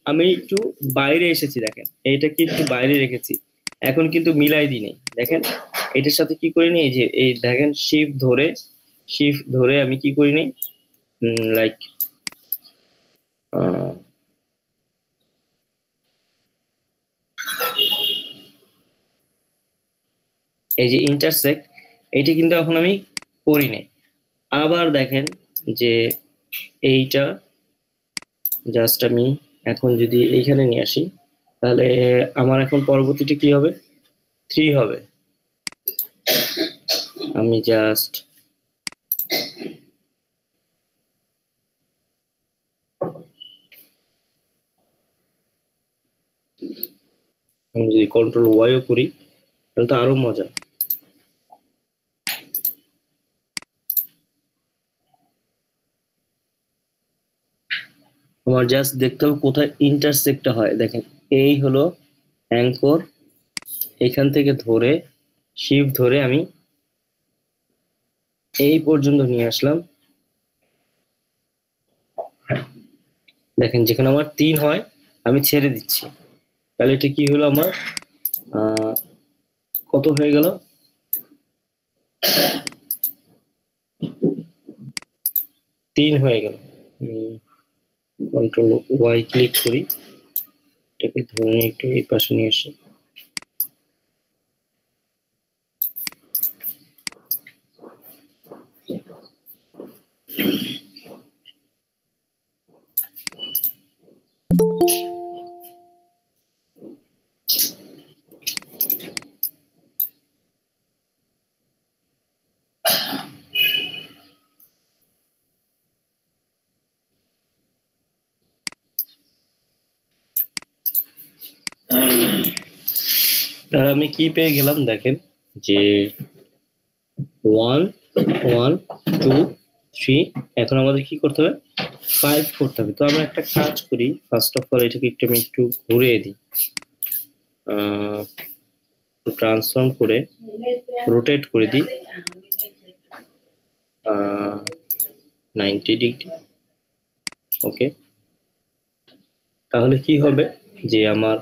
আমি একটু বাইরে এসেছি, দেখেন এইটাকে একটু বাইরে রেখেছি, এখন কিন্তু মিলাই দিই নাই। দেখেন এটার সাথে কি করিনি, এই যে এই দেখেন শিফট ধরে আমি কি করিনি, লাইক এই যে ইন্টারসেক্ট, এইটা কিন্তু এখন আমি করি নাই। আবার দেখেন যে এইটা জাস্ট আমি এখন যদি এইখানে নিয়ে আসি, তাহলে আমার এখন পরবর্তীটা কি হবে, 3 হবে। আমি জাস্ট আমি যদি কন্ট্রোল ওয়াইও করি তাহলে তো আরো মজা। আমার জাস্ট দেখতে হবে কোথায় ইন্টারসেক্টটা হয়। দেখেন এই হলো অ্যাঙ্কর, এখান থেকে ধরে শিফট ধরে আমি এই পর্যন্ত নিয়ে আসলাম। দেখেন যেখানে আমার 3 হয় আমি ছেড়ে দিচ্ছি, তাহলে এটা কি হলো, আমার কত হয়ে গেল, 3 হয়ে গেল। কন্ট্রোল ওয়াই ক্লিক করি, এটাকে ধরে নিয়ে একটু এই পাশে নিয়ে আসি। আমি কি পেয়ে গেলাম, দেখেন যে 1 1 2 3, এখন আমাদের কি করতে হবে, 5 করতে হবে। তো আমরা একটা কাজ করি, ফার্স্ট অফ অল এটাকে একটু আমি একটু ঘুরিয়ে দিই, ট্রান্সফর্ম করে রোটেট করে দিই 90 ডিগ্রি। ওকে, তাহলে কি হবে যে আমার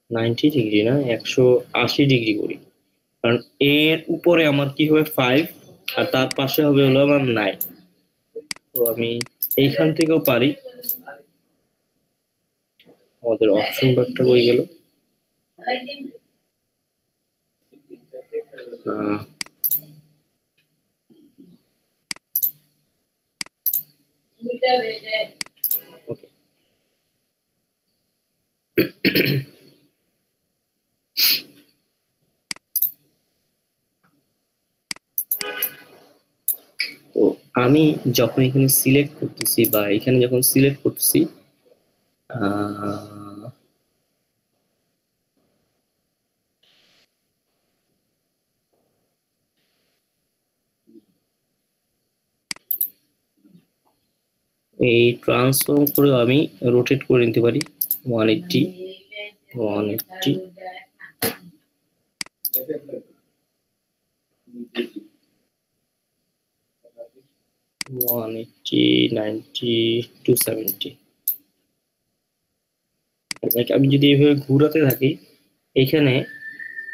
90 ডিগ্রি না, 180 ডিগ্রি করি, কারণ এর উপরে আমার কি হবে 5, আর তার পাশে হবে হলো আমার 9। তো আমি এইখান থেকেও পারি, আমাদের অপশন বারটা হয়ে গেল, ওকে। তো আমি যখন এখানে সিলেক্ট করতেছি, বা এখানে যখন সিলেক্ট করতেছি, এই ট্রান্সফর্ম করে আমি রোটেট করে নিতে পারি 180 180 180 90 270। আমি যদি এইভাবে ঘুরাতে থাকি, এখানে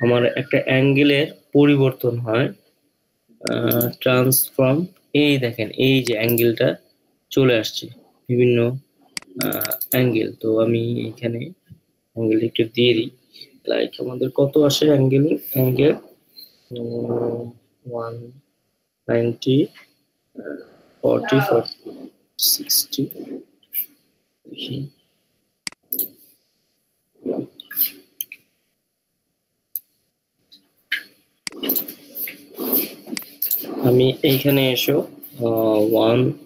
আমার একটা অ্যাঙ্গেলের পরিবর্তন হয়, ট্রান্সফর্ম। এই দেখেন এই যে অ্যাঙ্গেলটা চলে আসছে, বিভিন্ন অ্যাঙ্গেল। তো আমি এখানে অ্যাঙ্গেল একটু দিয়ে দিই, লাইক আমাদের কত আসে অ্যাঙ্গেল 190, 40, 60। আমি এইখানে এসো 170।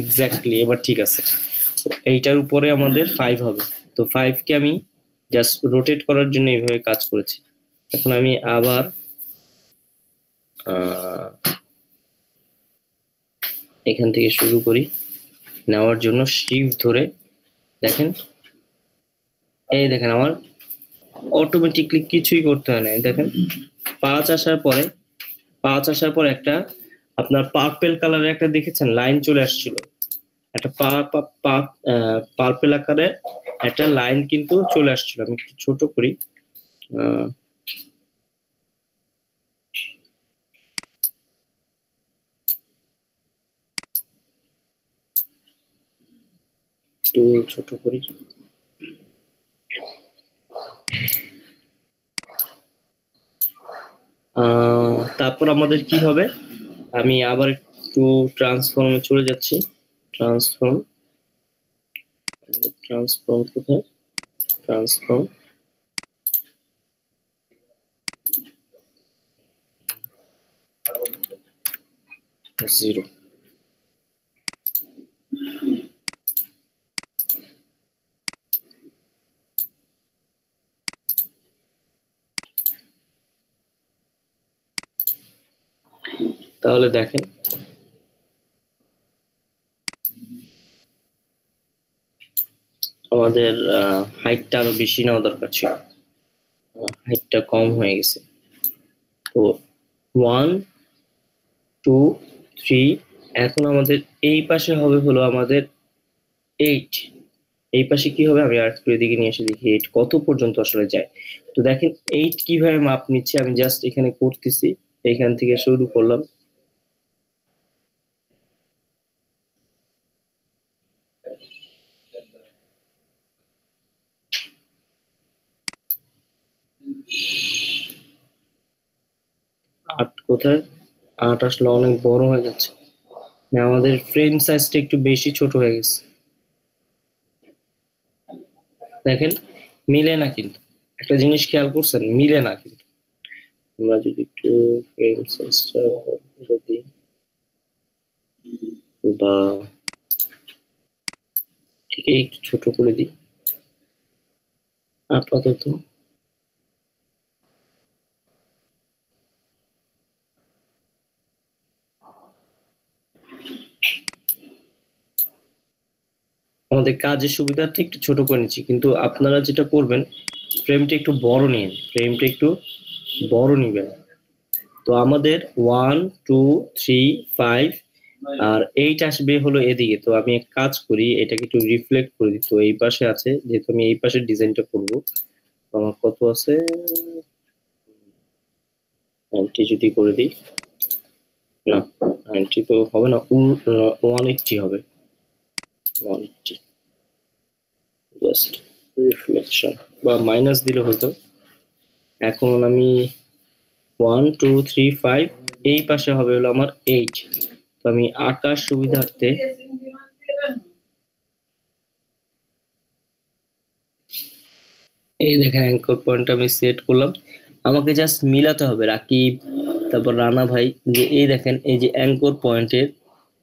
এক্স্যাক্টলি, এবার ঠিক আছে। এইটার উপরে আমাদের 5 হবে, তো 5 কে আমি জাস্ট রোটেট করার জন্য এইভাবে কাজ করেছি। এখন আমি আবার এখান থেকে শুরু করি, নেওয়ার জন্য শিফট ধরে দেখেন, এই দেখেন আমার অটোমেটিকলি কিছুই করতে হয় না। দেখেন 5 আসার পরে একটা আপনার পার্পেল কালারের একটা দেখেছেন লাইন চলে আসছিল, একটা পার্পেল আকারে একটা লাইন কিন্তু চলে আসছিল। আমি একটু ছোট করি, একটু ছোট করি। তারপর আমাদের কি হবে, আমি আবার একটু ট্রান্সফর্মে চলে যাচ্ছি। ট্রান্সফর্ম কোথায়, ট্রান্সফর্ম 0। তাহলে দেখেন আমাদের হাইটটা আরো বেশি নেওয়া দরকার ছিল, হাইটটা কম হয়ে গেছে। তো 1, 2, 3, এখন আমাদের এই পাশে হবে হলো আমাদের 8। এই পাশে কি হবে, আমি আর একটু এদিকে নিয়ে এসে দেখি 8 কত পর্যন্ত আসলে যায়। তো দেখেন 8 কিভাবে মাপ নিচ্ছে, আমি জাস্ট এখানে করতেছি, এখান থেকে শুরু করলাম। আট কোথায়, 8 আসলে অনেক বড় হয়ে যাচ্ছে, আমাদের ফ্রেম সাইজটা একটু বেশি ছোট হয়ে গেছে। দেখেন মিলে না, কিন্তু একটা জিনিস খেয়াল করছেন, মিলে না কিন্তু। আমরা যদি একটু ফ্রেম সাইজটা যদি বা ঠিক একটু ছোট করে দিই আপাতত। আমাদের কাজের সুবিধার্থে একটু ছোট করে নিচ্ছি, কিন্তু আপনারা যেটা করবেন ফ্রেমটা একটু বড় নিন, ফ্রেমটা একটু বড় নিবেন। তো আমাদের 1, 2, 3, 5 আর 8 আসবে হলো এদিকে। তো আমি এক কাজ করি, এটাকে একটু রিফ্লেক্ট করে দিই। তো এই পাশে আছে, যেহেতু আমি এই পাশের ডিজাইনটা করব, আমার কত আছে 90 যদি করে দিই, না 90 তো হবে না, 180 হবে, 180 জাস্ট রিফ্লেকশন বা মাইনাস দিলে হতো। এখন আমি 1, 2, 3, 5, এই পাশে হবে হলো আমার 8। তো আমি আঁকার সুবিধার্থে এই দেখেন অ্যাঙ্কর পয়েন্ট আমি সেট করলাম। আমাকে জাস্ট মিলাতে হবে রাকিব, তারপর রানা ভাই, যে এই দেখেন এই যে অ্যাঙ্কর পয়েন্টের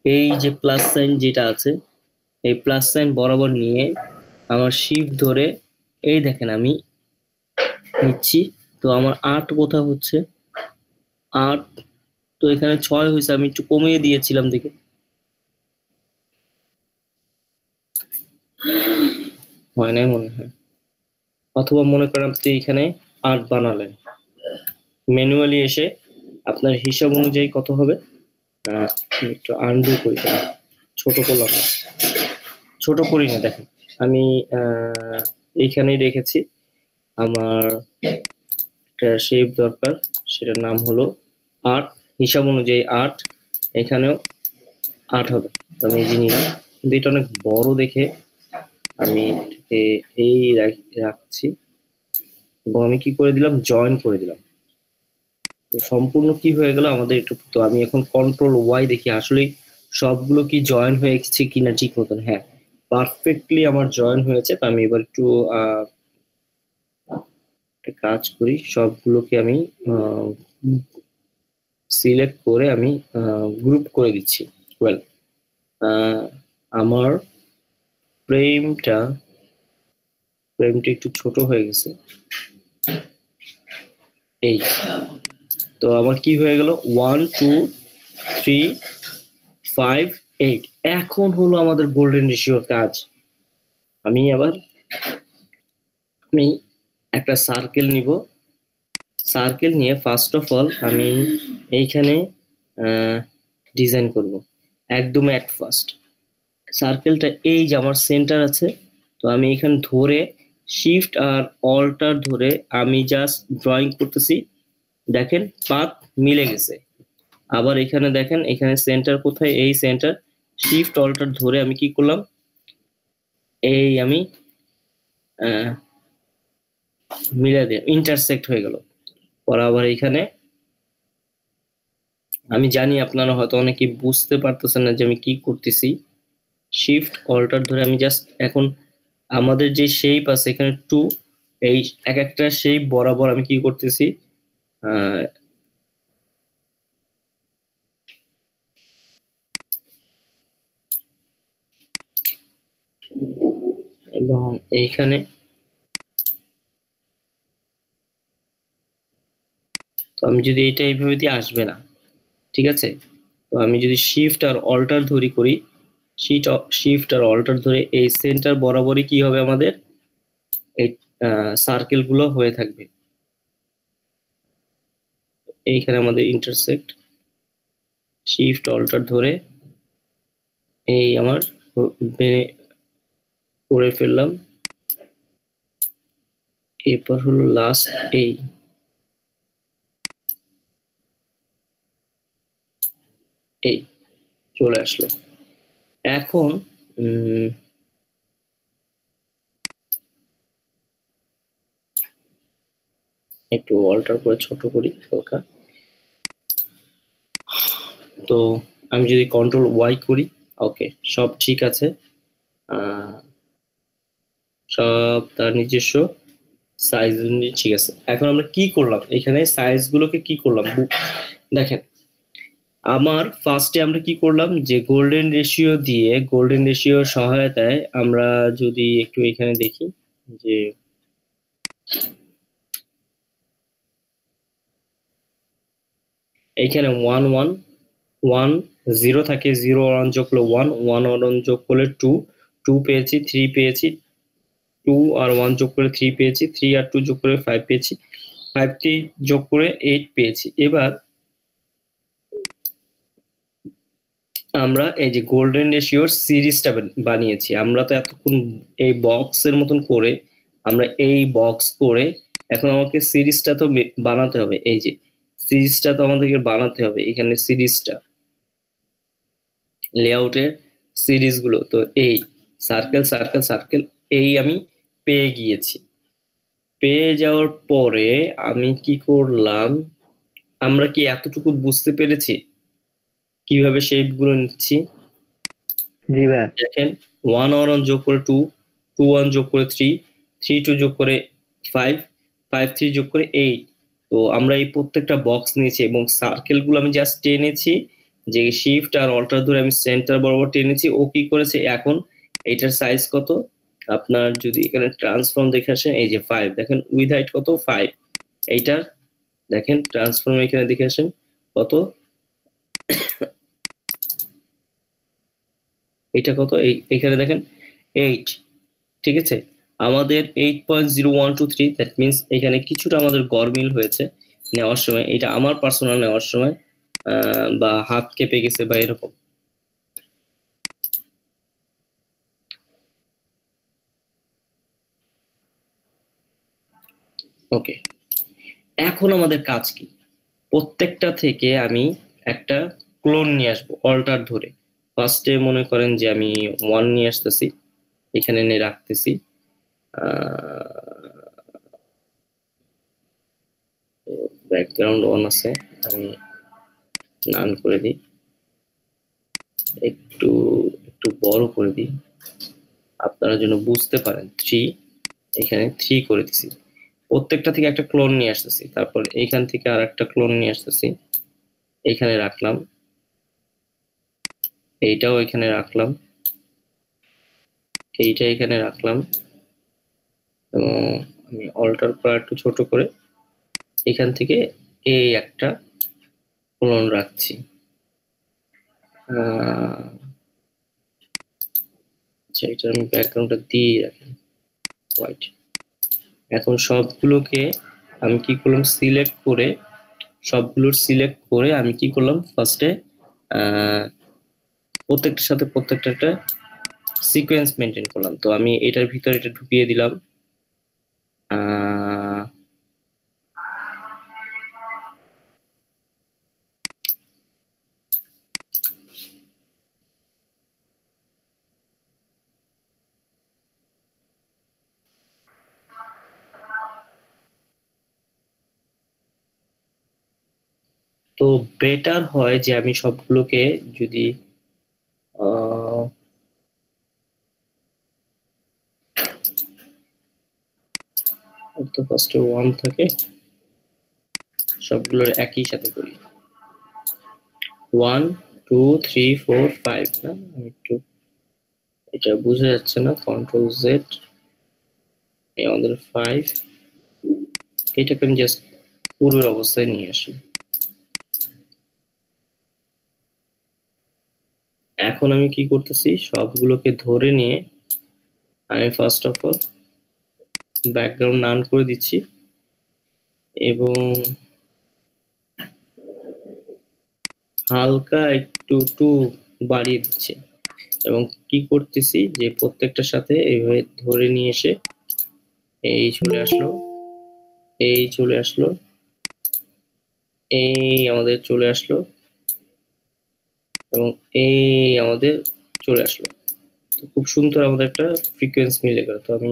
এই যে প্লাস সাইন যেটা আছে, এই প্লাস সাইন বরাবর নিয়ে আমার শিফট ধরে এই দেখেন আমি নিচ্ছি। তো তো আমার 8 কোথা হচ্ছে 8, তো এখানে 6 হয়েছে, আমি একটু কমিয়ে দিয়েছিলাম দেখে, হয় নাই মনে হয়, অথবা মনে করেন আপনি এখানে 8 বানালেন, ম্যানুয়ালি এসে আপনার হিসাব অনুযায়ী কত হবে, একটু আনডু করি, ছোট করলাম না, ছোট করি না, দেখেন আমি এইখানেই রেখেছি, আমার একটা শেপ দরকার, সেটার নাম হলো 8, হিসাব অনুযায়ী 8, এখানেও 8 হবে, তো আমি এই নিলাম, কিন্তু এটা অনেক বড় দেখে আমি এই রাখছি, এবং আমি কি করে দিলাম, জয়েন করে দিলাম, তো সম্পূর্ণ কি হয়ে গেল আমাদের একটু, তো আমি এখন কন্ট্রোল ওয়াই দেখি আসলে সবগুলো কি জয়েন হয়ে গেছে কিনা ঠিক মতন, হ্যাঁ পারফেক্টলি আমার জয়েন হয়েছে, তো আমি এবার একটু কাজ করি, সবগুলোকে আমি সিলেক্ট করে আমি গ্রুপ করে দিচ্ছি, ওয়েল আমার ফ্রেমটা একটু ছোট হয়ে গেছে, এই তো আমার কি হয়ে গেল 1 2 3 5 8, এখন হলো আমাদের গোল্ডেন রেশিওর কাজ। আমি একটা সার্কেল নিব, সার্কেল নিয়ে ফার্স্ট অফ অল আমি এইখানে ডিজাইন করব, একদম এট ফার্স্ট সার্কেলটা এই যে আমার সেন্টার আছে, তো আমি এখানে ধরে শিফট আর অল্টার ধরে আমি জাস্ট ড্রয়িং করতেছি, দেখেন পাথ মিলে গেছে, আবার এখানে দেখেন এখানে সেন্টার কোথায়, এই সেন্টার, শিফট অল্টার ধরে আমি কি করলাম, এই আমি মিলে দিয়ে ইন্টারসেক্ট হয়ে গেল, পর আবার এখানে আমি জানি আপনারা হয়তো অনেকে বুঝতে পারতেছেন না যে আমি কি করতেছি, শিফট অল্টার ধরে আমি জাস্ট এখন আমাদের যে শেপ আছে এখানে 2, এই এক একটা শেপ বরাবর আমি কি করতেছি, এবং এইখানে তো আমি যদি এটা এইভাবে দিয়ে আসবে না, ঠিক আছে, তো আমি যদি শিফট আর অল্টার করি, শিফট আর অল্টার ধরে এই সেন্টার বরাবরই কি হবে আমাদের এই সার্কেল গুলো হয়ে থাকবে, এইখানে আমাদের ইন্টারসেক্ট, শিফট অল্টার ধরে এই আমার করে ফেললাম, এরপর হলো লাস্ট এই চলে আসলো, এখন একটু অল্টার করে ছোট করি হালকা, তো আমি যদি কন্ট্রোল ওয়াই করি, ওকে সব ঠিক আছে, সব তার নিজস্ব সাইজ ঠিক আছে, এখন আমরা কি করলাম এখানে সাইজ গুলোকে কি করলাম দেখেন, আমার ফার্স্টে আমরা কি করলাম যে গোল্ডেন রেশিও দিয়ে, গোল্ডেন রেশিও সহায়তায় আমরা যদি একটু এখানে দেখি যে এইখানে 1 1 1 0 থাকে, 0 1 যোগ করলে 1 1 1 যোগ করলে 2 2 পেয়েছি, 3 পেয়েছি, 2 আর 1 যোগ করে 3 পেয়েছি, 3 আর 2 যোগ করে 5 পেয়েছি, 5 3 যোগ করে 8 পেয়েছি, এবার আমরা এই যে গোল্ডেন রেশিওর সিরিজটা বানিয়েছি, আমরা তো এতক্ষণ এই বক্সের মতন করে আমরা এই বক্স করে, এখন আমাকে সিরিজটা তো বানাতে হবে, এই যে সিরিজটা তো আমাদেরকে বানাতে হবে, এখানে সিরিজটা লেআউটের সিরিজ গুলো, তো এই সার্কেল সার্কেল সার্কেল এই আমি পেয়ে গিয়েছি, পেয়ে যাওয়ার পরে আমি কি করলাম, আমরা কি এতটুকু বুঝতে পেরেছি কিভাবে শেপ গুলো নিচ্ছি, জি ভাই দেখেন 1 আর 1 যোগ করে 2 2 1 যোগ করে 3 3 2 যোগ করে 5 5 3 যোগ করে 8, তো আমরা এই প্রত্যেকটা বক্স নিয়েছি এবং সার্কেল গুলো আমি জাস্ট টেনেছি, যে শিফট আর অল্টার ধরে আমি সেন্টার বরাবর টেনেছি, ও কি করেছে, এখন এটার সাইজ কত, আপনার যদি এখানে ট্রান্সফর্ম দেখে আসেন এই যে 5, দেখেন উইথ হাইট কত 5, এইটার দেখেন ট্রান্সফর্ম এখানে দেখে আসেন কত, এটা কত, এইখানে দেখেন 8, ঠিক আছে। আমাদের 8.0123, দ্যাট মিন্স এখানে কিছুটা আমাদের গরমিল হয়েছে নেওয়ার সময়, এটা আমার পার্সোনাল নেওয়ার সময় বা হাত কেঁপে গেছে বা এরকম। ওকে, এখন আমাদের কাজ কি, প্রত্যেকটা থেকে আমি একটা ক্লোন নিয়ে আসবো অল্টার ধরে। ফার্স্টে মনে করেন যে আমি 1 নিয়ে আসতেছি, এখানে এনে রাখতেছি, ব্যাকগ্রাউন্ড অন আছে, আমি নান করে দিই, একটু একটু বড় করে দিই আপনারা যেন বুঝতে পারেন। 3, এখানে 3 করে দিছি। প্রত্যেকটা থেকে একটা ক্লোন নিয়ে আসতেছি, তারপর এইখান থেকে আর একটা ক্লোন নিয়ে আসতেছি, এইখানে রাখলাম, এইটাও এখানে রাখলাম, এইটা এখানে রাখলাম, এবং আমি অল্টার করা একটু ছোট করে এখান থেকে এই একটা ক্লোন রাখছি। আচ্ছা, এটা আমি ব্যাকগ্রাউন্ডটা দিয়ে রাখি হোয়াইট। এখন সবগুলোকে আমি কি করলাম, সিলেক্ট করে, সবগুলোর সিলেক্ট করে আমি কি করলাম, ফার্স্টে প্রত্যেকটার সাথে প্রত্যেকটা একটা সিকোয়েন্স মেনটেন করলাম। তো আমি এটার ভিতরে এটা ঢুকিয়ে দিলাম, তো বেটার হয় যে আমি সবগুলোকে যদি তো ফার্স্টে 1 থাকে, সবগুলোর একই সাথে করি, 1 2 3 4 5 না, আমি একটু, এটা বোঝা যাচ্ছে না, কন্ট্রোল জেড, আমাদের 5, এটাকে আমি জাস্ট পূর্বের অবস্থায় নিয়ে আসি। এখন আমি কি করতেছি, সবগুলোকে ধরে নিয়ে আমি ফার্স্ট অফ অল ব্যাকগ্রাউন্ড নান করে দিচ্ছি এবং হালকা একটু বাড়িয়ে দিচ্ছি, এবং কি করতেছি যে প্রত্যেকটার সাথে এইভাবে ধরে নিয়ে এসে এই চলে আসলো, এই চলে আসলো, এই আমাদের চলে আসলো, এবং এই আমাদের চলে আসলো। তো খুব সুন্দর আমাদের একটা ফ্রিকোয়েন্সি মিলে গেল। তো আমি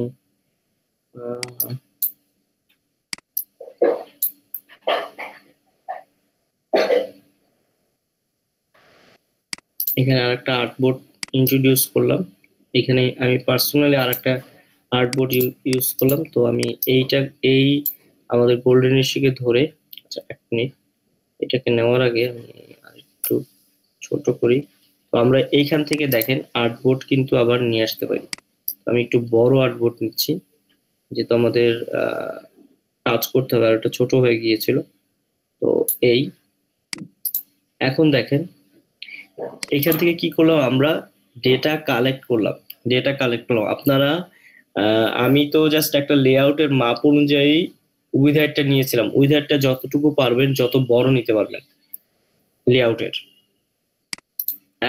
এখানে আরেকটা আর্টবোর্ড ইন্ট্রোডিউস করলাম, এখানে আমি পার্সোনালি আরেকটা আর্টবোর্ড ইউজ করলাম। তো আমি এইটা, এই আমাদের গোল্ডেন ঋষিকে ধরে, আচ্ছা 1 মিনিট, এটাকে নেওয়ার আগে আমি একটু ছোট করি। তো আমরা এইখান থেকে দেখেন আর্টবোর্ড কিন্তু আবার নিয়ে আসতে পারি। আমি একটু বড় আর্টবোর্ড নিচ্ছি, যেহেতু আমাদের কাজ করতে হবে, আর একটা ছোট হয়ে গিয়েছিল। তো এই এখন দেখেন এখান থেকে কি করলাম, আমরা ডেটা কালেক্ট করলাম, আপনারা আমি তো জাস্ট একটা লেআউটের মাপ অনুযায়ী উইডথটা নিয়েছিলাম, উইডথটা যতটুকু পারবেন যত বড় নিতে পারবেন লেআউটের।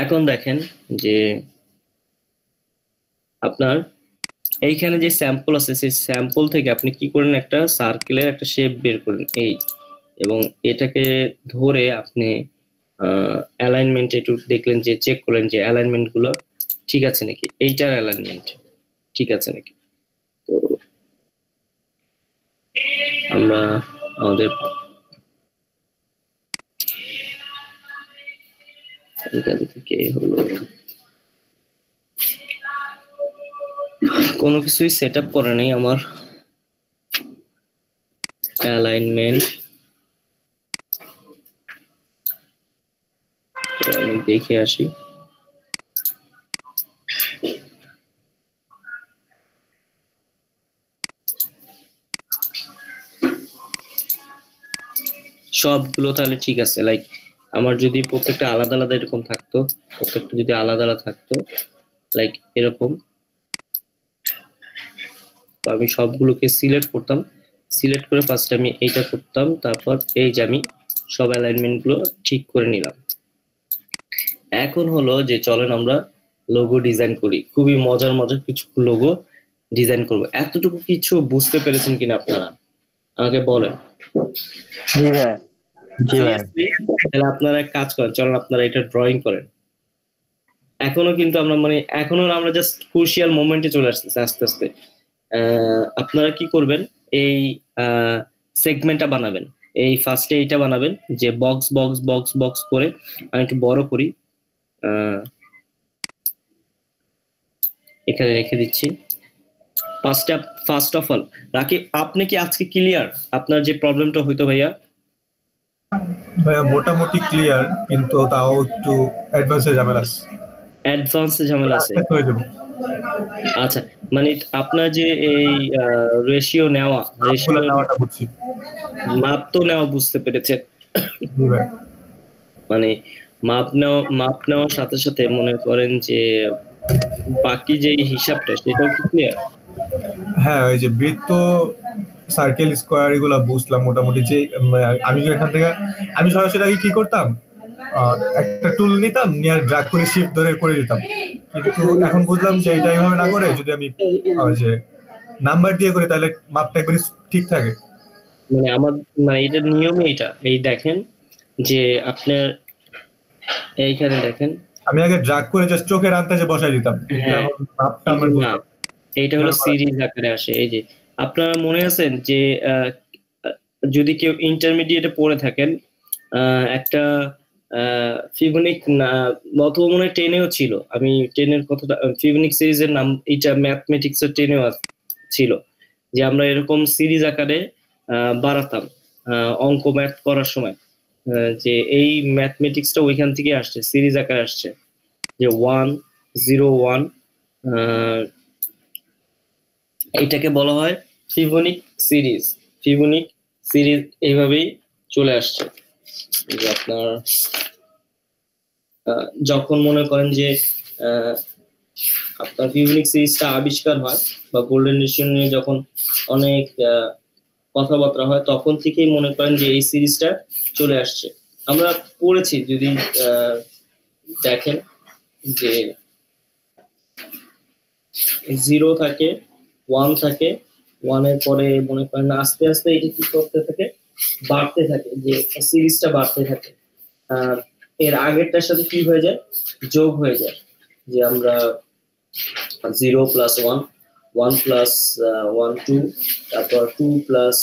এখন দেখেন যে আপনার এইখানে যে স্যাম্পল আছে, সেই স্যাম্পল থেকে আপনি কি করেন, একটা সার্কেলের একটা শেপ বের করেন এই, এবং এটাকে ধরে আপনি অ্যালাইনমেন্ট একটু দেখলেন, যে চেক করলেন যে অ্যালাইনমেন্ট গুলো ঠিক আছে নাকি, এইটার অ্যালাইনমেন্ট ঠিক আছে নাকি। তো আমরা আমাদের এখান থেকে হলো কোনো কিছুই সেট আপ করে নাই আমার অ্যালাইনমেন্ট, আমি দেখে আসি। সবগুলো তাহলে ঠিক আছে। লাইক আমার যদি প্রত্যেকটা আলাদা আলাদা এরকম থাকতো, প্রত্যেকটা যদি আলাদা আলাদা থাকতো লাইক এরকম, তো আমি সবগুলোকে সিলেক্ট করতাম। সিলেক্ট করে ফার্স্ট আমি এইটা করতাম, তারপর এই যে আমি সব অ্যালাইনমেন্ট গুলো ঠিক করে নিলাম। এখন হলো যে চলেন আমরা লোগো ডিজাইন করি। খুবই মজার মজার কিছু লোগো ডিজাইন করব। এতটুকু কিছু বুঝতে পেরেছেন কিনা আপনারা আমাকে বলেন। জি ভাই, জি ভাই। তাহলে আপনারা এক কাজ করেন, চলেন আপনারা এটা ড্রয়িং করেন। এখনো কিন্তু আমরা জাস্ট ক্রুশিয়াল মোমেন্টে চলে আসতেছে আস্তে আস্তে। আপনারা কি করবেন, এই সেগমেন্টটা বানাবেন। এই ফার্স্টে এইটা বানাবেন যে বক্স বক্স বক্স বক্স করে। আমি একটু বড় করি, এখানে রেখে দিচ্ছি। ফার্স্ট অফ অল রাকিব, আপনি কি আজকে ক্লিয়ার আপনার যে প্রবলেমটা হইতো ভাইয়া? ভাইয়া মোটামুটি ক্লিয়ার, কিন্তু তাও একটু অ্যাডভান্সে ঝামেলা আছে। অ্যাডভান্সে ঝামেলা আছে? হয়ে যাবে। আচ্ছা, মানে আপনার যে এই রেশিও নেওয়া, রেশিও নেওয়াটা বুঝছি, মাপ তো নেওয়া বুঝতে পেরেছেন। জি ভাই। মানে মাপ নেওয়ার সাথে সাথে মনে করেন যে বাকি যে হিসাবটা সেটাও কি ক্লিয়ার? হ্যাঁ, ওই যে বৃত্ত, সার্কেল, স্কোয়ার এগুলো বুঝলাম মোটামুটি। যে আমি এখান থেকে আমি সরাসরি আগে কি করতাম, একটা টুল নিতাম, নিয়ে ড্র্যাগ করে শিফট ধরে করে দিতাম। কিন্তু এখন বুঝলাম যে এটা এইভাবে না করে যদি আমি যে নাম্বার দিয়ে করি তাহলে মাপটা একবারে ঠিক থাকে। মানে এটা নিয়মে এটা এই দেখেন যে আপনার এইখানে দেখেন, আমি আগে ড্র্যাগ করে জাস্ট চোখের আন্দাজে বসাই দিতাম। মাপটা আমার বুঝতাম। এইটা হলো সিরিজ আকারে আসে। এই যে আপনারা মনে আছেন যে যদি কেউ ইন্টারমিডিয়েটে পড়ে থাকেন, একটা ফিবোনিক অথবা মনে হয় টেনেও ছিল, আমি টেনের কথাটা, ফিবোনিক সিরিজের নাম এটা ম্যাথমেটিক্স এর টেনেও ছিল, যে আমরা এরকম সিরিজ আকারে বাড়াতাম অঙ্ক ম্যাথ করার সময়। যে এই ম্যাথমেটিক্সটা ওইখান থেকে আসছে, সিরিজ আকারে আসছে, যে 1 0 1, এইটাকে বলা হয় ফিবোনিক সিরিজ। ফিবোনিক সিরিজ এইভাবেই চলে আসছে। যে আপনার যখন মনে করেন যে আপনার ফিবোনিক সিরিজটা আবিষ্কার হয় বা গোল্ডেন রেশিও নিয়ে যখন অনেক কথাবার্তা হয়, তখন থেকেই মনে করেন যে এই সিরিজটা চলে আসছে। আমরা পড়েছি, যদি দেখেন যে 0 থাকে, 1 থাকে, 1 এর পরে মনে করেন আস্তে আস্তে এটা কি করতে থাকে, বাড়তে থাকে, যে সিরিজটা বাড়তে থাকে। এর আগেরটার সাথে কি হয়ে যায়, যোগ হয়ে যায়। যে আমরা 0 + 1, 1 + 1 2, তারপর 2 +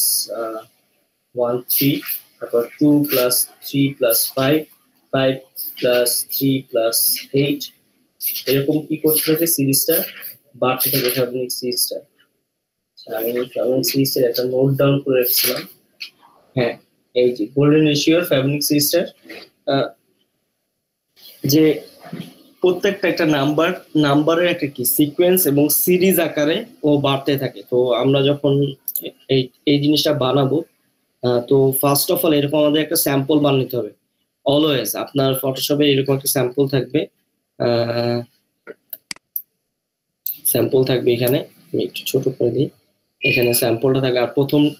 1 3, তারপর 2 + 3 + 5, 5 + 3 + 8, এরকম কি করতে থাকে, সিরিজটা বাড়তে থাকে ফ্যাবনিক সিরিজটা। আমি ফ্যাবনিক সিরিজের একটা নোট ডাউন করে রেখেছিলাম। হ্যাঁ, এই যে গোল্ডেন রেশিওর ফ্যাবনিক সিরিজটা, যে প্রত্যেকটা একটা নাম্বারের একটা কি সিকোয়েন্স এবং সিরিজ আকারে ও বাড়তে থাকে। তো আমরা যখন এই জিনিসটা বানাবো, তো ফার্স্ট অফ অল এরকম আমাদের একটা স্যাম্পল বানাতে হবে। অলওয়েজ আপনার ফটোশপে এরকম একটা স্যাম্পল থাকবে, এখানে আমি একটু ছোট করে দিই। এখানে স্যাম্পলটা থাকে, আর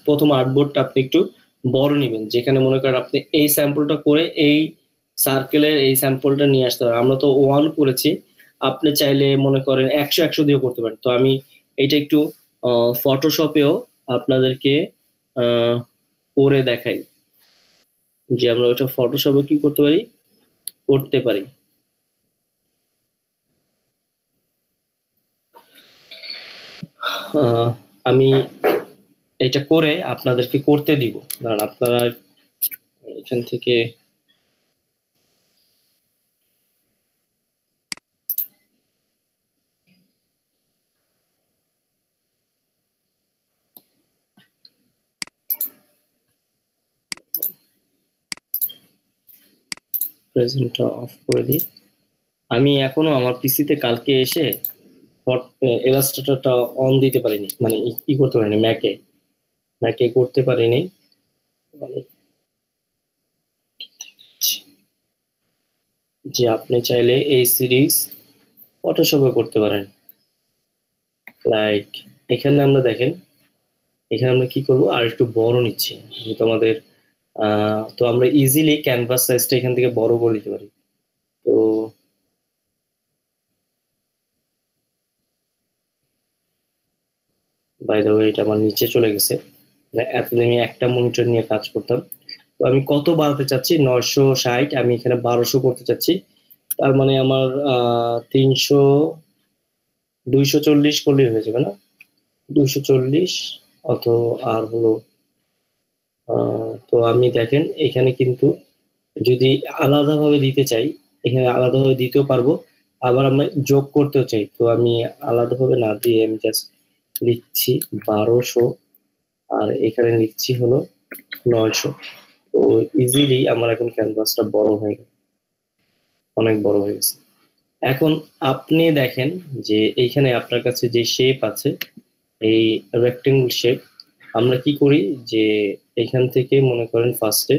প্রথম আর্টবোর্ডটা আপনি একটু বড় নেবেন, যেখানে মনে করেন আপনি এই স্যাম্পলটা করে এই সার্কেলের এই স্যাম্পলটা নিয়ে আসতে পারেন। আমরা তো 1 করেছি, আপনি চাইলে মনে করেন 100 দিয়েও করতে পারেন। তো আমি এটা একটু ফটোশপেও আপনাদেরকে করে দেখাই, যে আমরা ওটা ফটোশপে কি করতে পারি। আমি এটা করে আপনাদেরকে করতে দিব, কারণ আপনারা এখান থেকে প্রেজেন্টটা অফ করে দিই। আমি এখনো আমার পিসিতে কালকে এসে ইলাস্ট্রেটরটা অন দিতে পারিনি, মানে কি করতে পারিনি, ম্যাকে করতে পারিনি। যে আপনি চাইলে এই সিরিজ ফটোশপে করতে পারেন। লাইক এখানে আমরা দেখেন, এখানে আমরা কি করব, আর একটু বড় নিচ্ছি যেহেতু আমাদের তো আমরা ইজিলি ক্যানভাস সাইজটা এখান থেকে বড় করে দিতে পারি। তো বাই দ্য ওয়ে এটা আমার নিচে চলে গেছে। এতদিন আমি একটা মনিটর নিয়ে কাজ করতাম। তো আমি কত বাড়াতে চাচ্ছি, 960, আমি এখানে 1200 করতে চাচ্ছি। তার মানে আমার 240 করলেই হয়ে যাবে না? 240 অত আর হলো তো আমি দেখেন এখানে কিন্তু যদি আলাদাভাবে দিতে চাই, এখানে আলাদাভাবে দিতেও পারবো, আবার আমরা যোগ করতেও চাই। তো আমি আলাদাভাবে না দিয়ে আমি জাস্ট লিখছি 1200 আর এখানে লিখছি হলো 900। তো ইজিলি আমার এখন ক্যানভাসটা বড় হয়ে গেছে, অনেক বড় হয়ে গেছে। এখন আপনি দেখেন যে এইখানে আপনার কাছে যে শেপ আছে, এই রেক্টেঙ্গল শেপ, আমরা কি করি যে এখান থেকে মনে করেন ফার্স্টে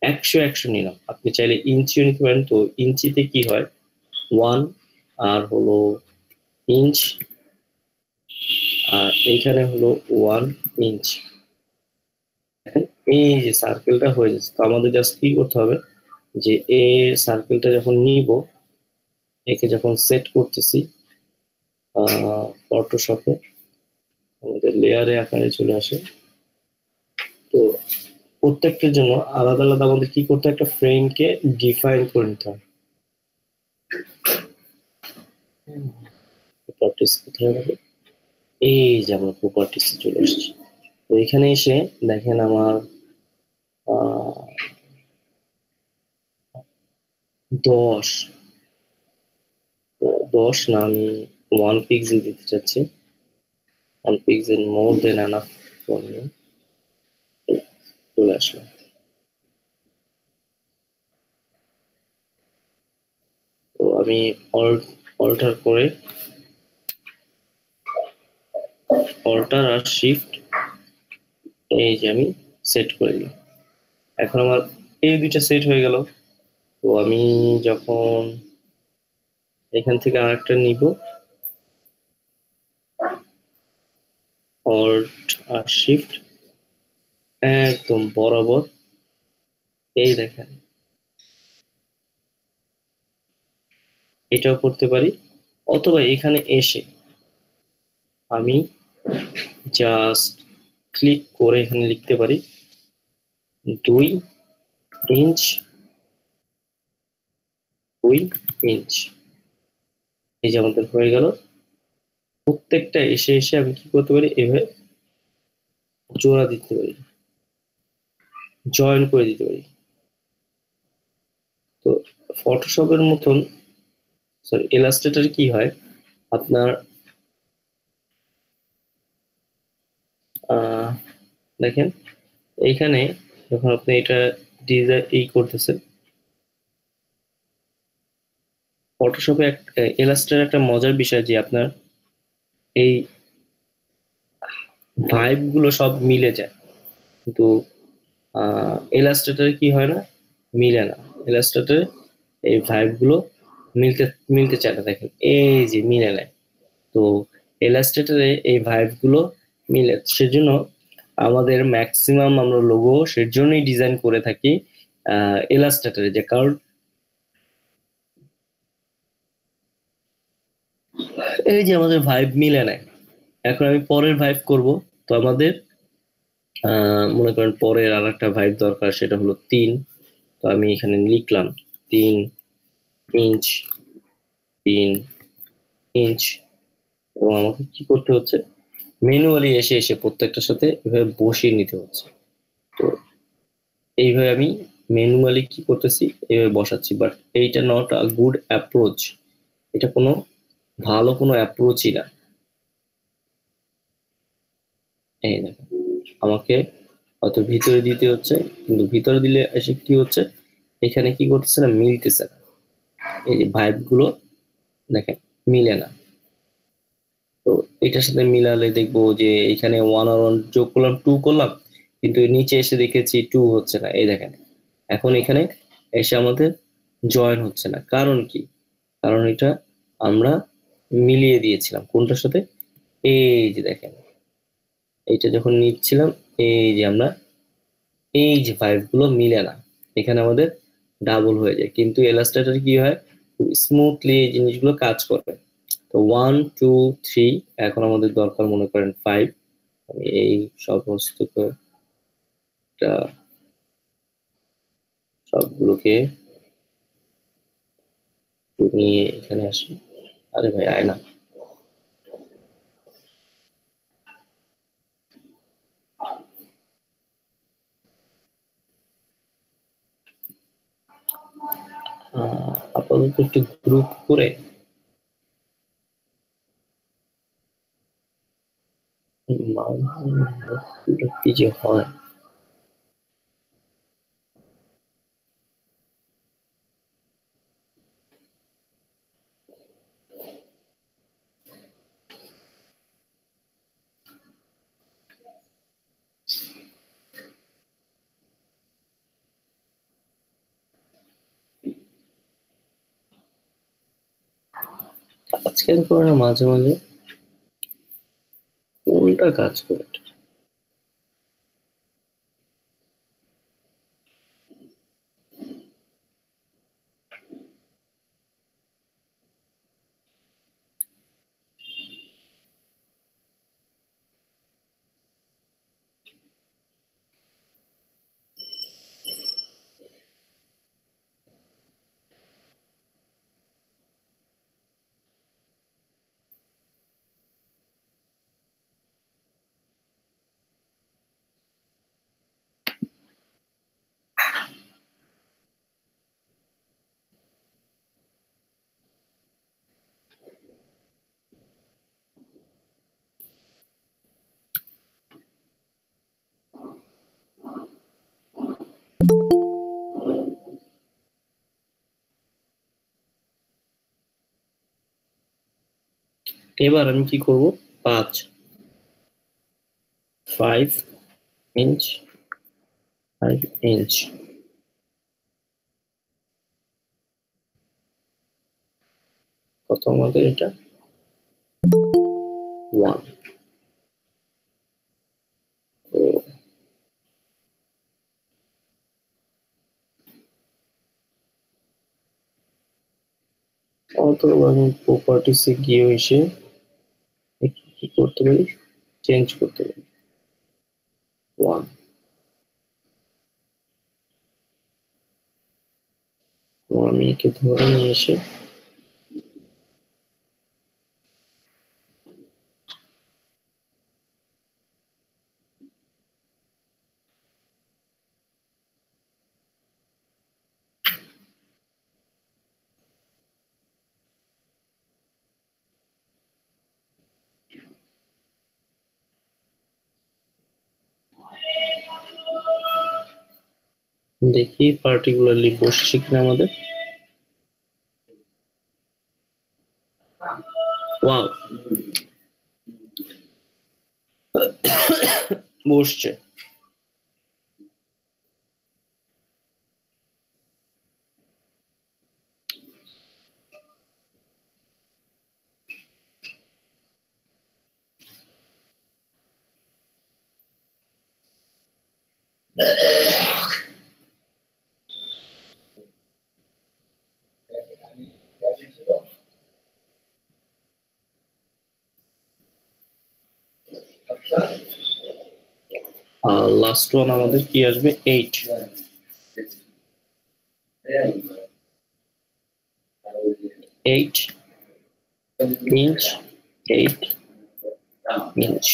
100 নিলাম। আপনি চাইলে ইঞ্চিও নিতে পারেন। তো ইঞ্চিতে কি হয়, 1 আর হলো ইঞ্চ, আর এইখানে হলো 1 ইঞ্চ। এই যে সার্কেলটা হয়ে যাচ্ছে। তো আমাদের জাস্ট কি করতে হবে যে এই সার্কেলটা যখন নিব, একে যখন সেট করতেছি ফটোশপে, আমাদের লেয়ারে আকারে চলে আসে। তো প্রত্যেকটার জন্য আলাদা আলাদা আমাদের কি করতে হয়, একটা ফ্রেমকে ডিফাইন করে নিতে হয়। প্রপার্টিস কোথায় হবে, এই যে আমরা প্রপার্টিস চলে এসেছি। তো এখানে এসে দেখেন আমার 10 না, আমি 1 পিক্সেল দিতে চাচ্ছি। 1 pixel more than enough for me. চলে আসলো। তো আমি অল্টার করে, অল্টার আর শিফট, এই যে আমি সেট করে দিলাম। এখন আমার এই দুইটা সেট হয়ে গেল। তো আমি যখন এখান থেকে আরেকটা নিব, অল্ট আর শিফট একদম বরাবর, এই দেখেন এটাও করতে পারি। অথবা এখানে এসে আমি জাস্ট ক্লিক করে এখানে লিখতে পারি 2 ইঞ্চ 2 ইঞ্চ। এই যে আমাদের হয়ে গেল। প্রত্যেকটা এসে এসে আমি কি করতে পারি, এভাবে জোড়া দিতে পারি, জয়েন করে দিতে পারি। তো ফটোশপের মতন, সরি ইলাস্ট্রেটর কি হয়, আপনার দেখেন এইখানে যখন আপনি এটা ডিজাইন করতেছেন, ফটোশপে ইলাস্ট্রেটর একটা মজার বিষয় যে আপনার এই ভাইব গুলো সব মিলে যায়, কিন্তু ইলাস্ট্রেটরে কি হয় না, মিলে না। ইলাস্ট্রেটরে এই ভাইব গুলো মিলতে মিলতে চায় না। দেখেন এই যে মিলে নেয়। তো ইলাস্ট্রেটরে এই ভাইব গুলো মিলে, সেজন্য আমাদের ম্যাক্সিমাম আমরা লোগো সেজন্যই ডিজাইন করে থাকি ইলাস্ট্রেটরে, যে কারণ এই যে আমাদের ভাইব মিলে নেয়। এখন আমি পরের ভাইব করব, তো আমাদের মনে করেন পরের আর একটা ভাইব দরকার, সেটা হলো 3। তো আমি এখানে লিখলাম 3 ইঞ্চ 3 ইঞ্চ। এবং আমাকে কি করতে হচ্ছে, ম্যানুয়ালি এসে এসে প্রত্যেকটার সাথে এভাবে বসিয়ে নিতে হচ্ছে। তো এইভাবে আমি ম্যানুয়ালি কি করতেছি, এইভাবে বসাচ্ছি। বাট এইটা নট আ গুড অ্যাপ্রোচ, এটা কোনো ভালো কোনো অ্যাপ্রোচই না। এই দেখো আমাকে হয়তো ভিতরে দিতে হচ্ছে, কিন্তু ভিতরে দিলে এসে কি হচ্ছে, এখানে কি করতেছে না, মিলতেছে না। এই যে ভাইব গুলো দেখেন মিলে না। তো এটার সাথে মিলালে দেখবো যে এখানে 1 আর 1 যোগ করলাম, 2 করলাম, কিন্তু নিচে এসে দেখেছি 2 হচ্ছে না। এই দেখেন এখন এখানে এসে আমাদের জয়েন হচ্ছে না, কারণ কি? কারণ এটা আমরা মিলিয়ে দিয়েছিলাম কোনটার সাথে? এই যে দেখেন, এইটা যখন নিচ্ছিলাম, এই যে আমরা এই যে 5 গুলো মিলে না, এখানে আমাদের ডাবল হয়ে যায়। কিন্তু এলাস্ট্রেটর কি হয়, স্মুথলি এই জিনিসগুলো কাজ করে। তো 1 2 3, এখন আমাদের দরকার মনে করেন 5। আমি এই সমস্ত সবগুলোকে নিয়ে এখানে আসি। আরে ভাই আয় না। আপাতত একটি গ্রুপ করে কি যে হয়। আজকাল করে না, মাঝে মাঝে কোনটা কাজ করে? এবার আমি কি করব? 5 ইঞ্চ 5 ইঞ্চ কত আমাদের এটা? 1। অথবা আমি প্রপার্টিসে গিয়ে এসে কি করতে পারি? চেঞ্জ করতে পারি। 1 তো আমি একে ধরে নিয়ে এসে দেখি পার্টিকুলারলি বসছে কিনা আমাদের। ওয়াও, বসছে। লাস্ট ওয়ান আমাদের কি আসবে? 8 ইঞ্চ 8 ইঞ্চ।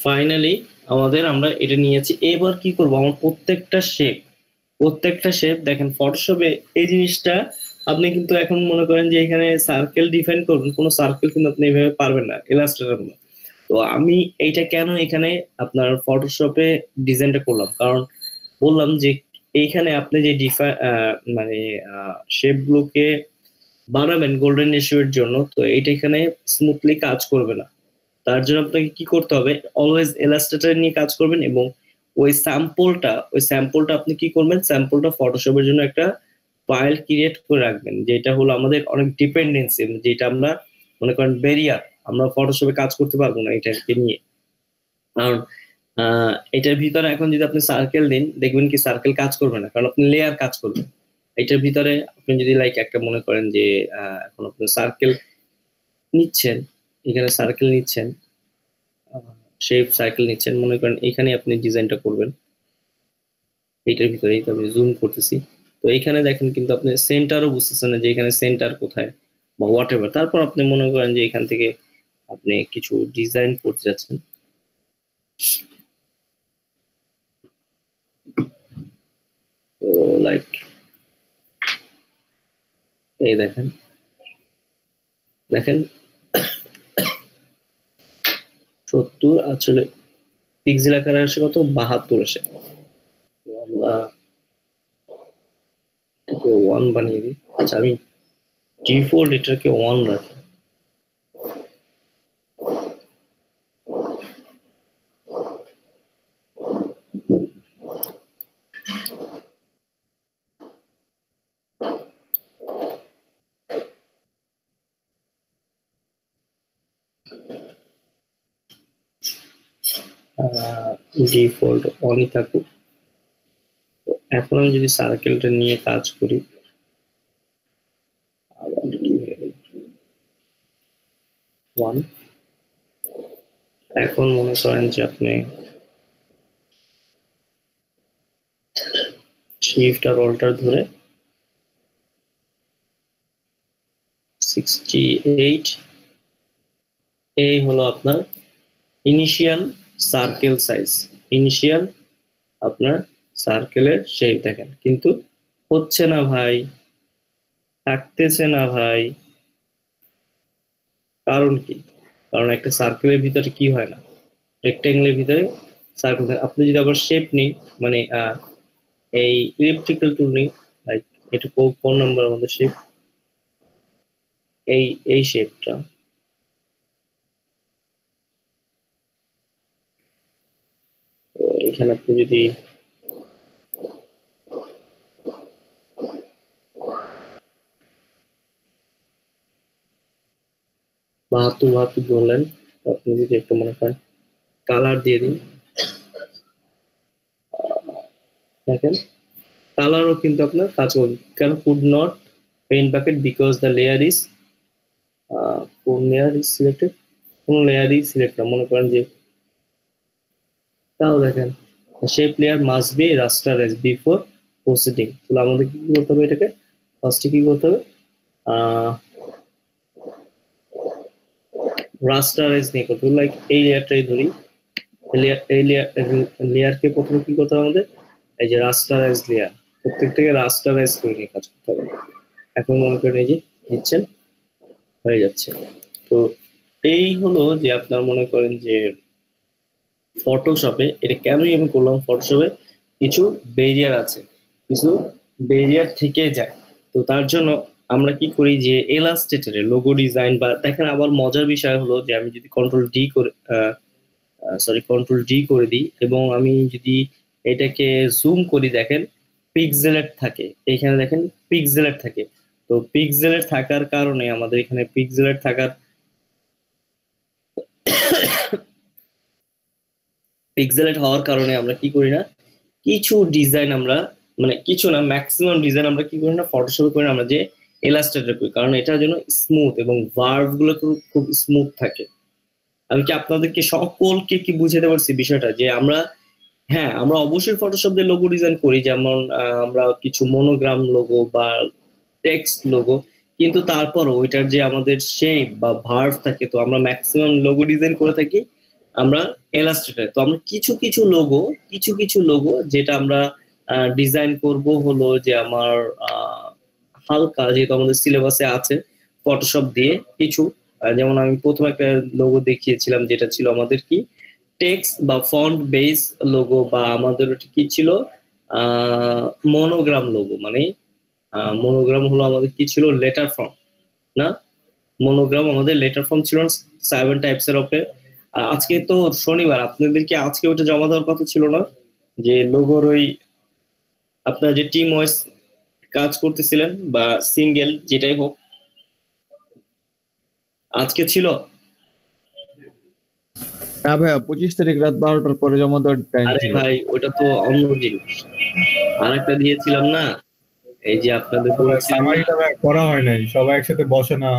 ফাইনালি আমরা এটা নিয়েছি। এবার কি করব, আমার প্রত্যেকটা শেপ দেখেন ফটোশপে এই জিনিসটা আপনি কিন্তু এখন মনে করেন যে এখানে সার্কেল ডিফাইন করবেন, কোনো সার্কেল কিন্তু আপনি এইভাবে পারবেন না ইলাস্ট্রেটর মধ্যে। তো আমি এইটা কেন এখানে আপনার ফটোশপে ডিজাইনটা করলাম, কারণ বললাম যে এইখানে আপনি যে মানে শেপ গুলোকে বানাবেন গোল্ডেন রেশিওর জন্য, তো এইটা এখানে স্মুথলি কাজ করবে না। তার জন্য আপনাকে কি করতে হবে, অলওয়েজ ইলাস্ট্রেটর নিয়ে কাজ করবেন এবং ওই স্যাম্পলটা আপনি কি করবেন, স্যাম্পলটা ফটোশপের জন্য একটা ফাইল ক্রিয়েট করে রাখবেন, যেটা হলো আমাদের অনেক ডিপেন্ডেন্সি, যেটা আমরা মনে করেন ব্যারিয়ার, আমরা ফটোশপে কাজ করতে পারবো না এটাকে নিয়ে। কারণ এটার ভিতরে এখন যদি আপনি সার্কেল দিন, দেখবেন কি সার্কেল কাজ করবে না, কারণ আপনি লেয়ার কাজ করবেন। এটার ভিতরে আপনি যদি লাইক একটা মনে করেন যে এখন আপনি সার্কেল নিচ্ছেন, এখানে সার্কেল নিচ্ছেন, শেপ সার্কেল নিচ্ছেন, মনে করেন এখানে আপনি ডিজাইনটা করবেন এইটার ভিতরেই। তো আমি জুম করতেছি, তো এখানে দেখেন কিন্তু আপনি সেন্টারও বুঝতেছেন না যে এখানে সেন্টার কোথায় বা হোয়াট এভার। তারপর আপনি মনে করেন যে এখান থেকে আপনি কিছু ডিজাইন করতে যাচ্ছেন, তো লাইক এই দেখেন 70 আসলে পিক্সেল আকারে আসে কত, 72 আসে। তো আমরা 1 বানিয়ে দিই। আচ্ছা, আমি ডিফল্ট এটাকে 1 রাখি। ডিফল্ট 1ই থাকুক। এখন আমি যদি সার্কেলটা নিয়ে কাজ করি, 1, এখন মনে করেন যে আপনি শিফট আর অল্টার ধরে 68, এই হলো আপনার ইনিশিয়াল সার্কেল সাইজ, ইনিশিয়াল আপনার সার্কেলের শেপ। দেখেন কিন্তু হচ্ছে না ভাই, থাকতেছে না ভাই, কারণ কি? কারণ একটা সার্কেলের ভিতরে কি হয় না, রেক্টেঙ্গেলের ভিতরে সার্কেল। আপনি যদি আবার শেপ নিন, মানে এই ইলিপ্টিক্যাল টুল নিন, লাইক এটা কোন নাম্বার আমাদের শেপ, এই শেপটা, এখানে আপনি যদি বাহাত্তর বললেন, আপনি যদি একটু মনে করেন কালার দিয়ে দিন, দেখেন কালারও কিন্তু আপনার কাজ করবে। কেন could not paint bucket, because the layer is কোন লেয়ার ইজ সিলেক্টেড, কোন লেয়ার ইজ সিলেক্টেড, মনে করেন যে তাও দেখেন shape layer must be rasterise before proceeding. তাহলে আমাদের কি করতে হবে, এটাকে ফার্স্টে কি করতে হবে, রাস্টারাইজ নিয়ে করতে হবে। লাইক এই লেয়ারটাই ধরি, এই লেয়ারকে প্রথমে কি করতে হবে আমাদের, এই যে রাস্টারাইজ লেয়ার, প্রত্যেকটাকে রাস্টারাইজ করে নিয়ে কাজ করতে হবে। এখন মনে করেন এই যে দিচ্ছেন, হয়ে যাচ্ছে। তো এই হলো যে আপনার মনে করেন যে ফটোশপে এটা কেনই আমি করলাম, ফটোশপে কিছু ব্যারিয়ার আছে, কিছু ব্যারিয়ার থেকে যায়। তো তার জন্য আমরা কি করি যে ইলাস্ট্রেটরে লোগো ডিজাইন বা দেখেন, আবার মজার বিষয় হলো যে আমি যদি কন্ট্রোল ডি করে দিই এবং আমি যদি এটাকে জুম করি, দেখেন পিক্সেলেট থাকে, এখানে দেখেন পিক্সেলেট থাকে। তো পিক্সেলেট থাকার কারণে আমাদের এখানে পিক্সেলেট হওয়ার কারণে আমরা কি করি না, কিছু ডিজাইন আমরা, মানে কিছু না, ম্যাক্সিমাম ডিজাইন আমরা কি করি না, ফটোশপে করি না, আমরা যে ইলাস্ট্রেটর করি, কারণ এটার জন্য স্মুথ এবং ভার্ভ গুলো খুব স্মুথ থাকে। আমি কি আপনাদেরকে সকলকে কি বুঝাতে পারছি বিষয়টা, যে আমরা অবশ্যই ফটোশপ দিয়ে লোগো ডিজাইন করি, যেমন আমরা কিছু মনোগ্রাম লোগো বা টেক্সট লোগো, কিন্তু তারপরও ওইটার যে আমাদের শেপ বা ভার্ভ থাকে, তো আমরা ম্যাক্সিমাম লোগো ডিজাইন করে থাকি আমরা ইলাস্ট্রেটর, তো আমরা কিছু কিছু লোগো যেটা আমরা ডিজাইন করব হলো যে আমার হালকা, যেহেতু আমাদের সিলেবাসে আছে ফটোশপ দিয়ে কিছু, যেমন আমি প্রথম একটা লোগো দেখিয়েছিলাম যেটা ছিল আমাদের কি টেক্সট বা ফন্ট বেস লোগো, বা আমাদের ওটা কি ছিল মনোগ্রাম লোগো, মানে মনোগ্রাম হলো আমাদের কি ছিল লেটার ফর্ম না, মনোগ্রাম আমাদের লেটার ফর্ম ছিল 7 টাইপস এর ওপরে। আজকে তো শনিবার, আপনাদের কি আজকে ওটা জমা দেওয়ার কথা ছিল না, যে লোগোর ওই আপনারা যে টিম ওয়াইজ কাজ করতেছিলেন বা সিঙ্গেল যেটাই হোক, আজকে ছিল? হ্যাঁ ভাইয়া, 25 তারিখ রাত 12টার পরে জমা দেওয়ার টাইম আরে ছিল। ভাই ওটা তো অন্য জিনিস, আর একটা দিয়েছিলাম না, এই যে আপনাদের বলেছিলাম না, সামারিটা করা হয় নাই, সবাই একসাথে বসে না।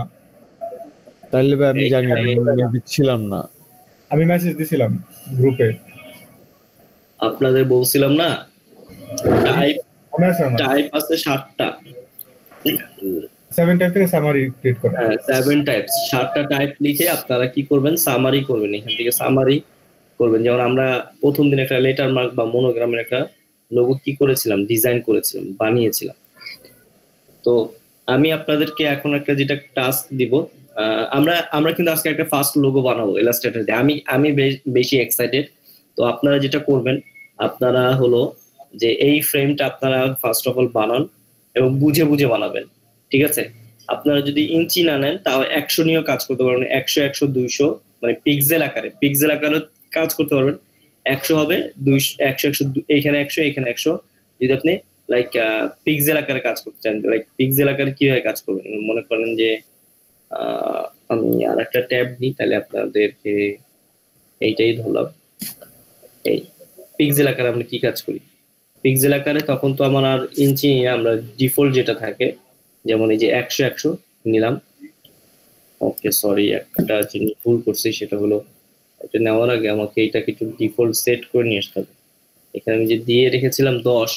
তাইলে ভাই আমি জানি না, এইখানে আমি ছিলাম না। আমি মেসেজ দিছিলাম গ্রুপে। আপনাদের বলছিলাম না টাইপ মনে আছে আমার? টাইপ আছে 7টা, 7 টাইপ থেকে সামারি ক্রিয়েট করা। হ্যাঁ 7 টাইপস, 7টা টাইপ লিখে আপনারা কি করবেন সামারি করবেন, এখান থেকে সামারি করবেন। যেমন আমরা প্রথম দিন একটা লেটার মার্ক বা মনোগ্রামের একটা লোগো কি করেছিলাম, ডিজাইন করেছিলাম, বানিয়েছিলাম। তো আমি আপনাদেরকে এখন একটা যেটা টাস্ক দিব, আমরা আমরা কিন্তু আজকে একটা ফার্স্ট লোগো বানাবো ইলাস্ট্রেটর দিয়ে, আমি বেশি এক্সাইটেড। তো আপনারা যেটা করবেন, আপনারা হলো যে এই ফ্রেমটা আপনারা ফার্স্ট অফ অল বানান এবং বুঝে বুঝে বানাবেন, ঠিক আছে? আপনারা যদি ইঞ্চি না নেন তাও 100 নিয়েও কাজ করতে পারবেন, 100 100 200, মানে পিক্সেল আকারে কাজ করতে পারবেন। 100 হবে, 200 100 100, এইখানে 100 এখানে 100। যদি আপনি লাইক পিক্সেল আকারে কাজ করতে চান, লাইক পিক্সেল আকারে কিভাবে কাজ করবেন, মনে করেন যে আমি আর একটা ট্যাব নিই, তাহলে আপনাদেরকে এইটাই ধরলাম। এই পিক্সেল আকারে আমরা কি কাজ করি, পিক্সেল আকারে তখন তো আমার আর ইঞ্চি নিয়ে আমরা ডিফল্ট যেটা থাকে, যেমন এই যে 100 100 নিলাম। ওকে সরি, একটা জিনিস ভুল করছি, সেটা হলো এটা নেওয়ার আগে আমাকে এটা কিছু ডিফল্ট সেট করে নিয়ে আসতে হবে। এখানে আমি যে দিয়ে রেখেছিলাম 10,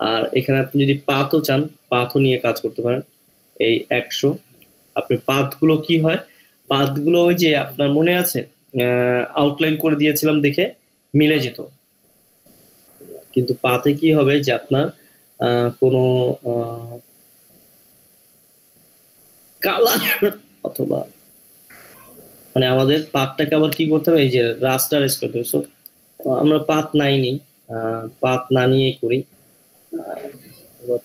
আর এখানে আপনি যদি পাথও চান পাথও নিয়ে কাজ করতে পারেন। এই 100, আপনি পাথগুলো কি হয়, পাথগুলো ওই যে আপনার মনে আছে আউটলাইন করে দিয়েছিলাম দেখে মিলে যেত, কিন্তু পাথে কি হবে যে আপনার কোনো কালার অথবা মানে আমাদের পাথটাকে আবার কি করতে হবে, এই যে রাস্টারাইজ করতে হবে। So, আমরা পাথ নাইনি, পাথ না নিয়েই করি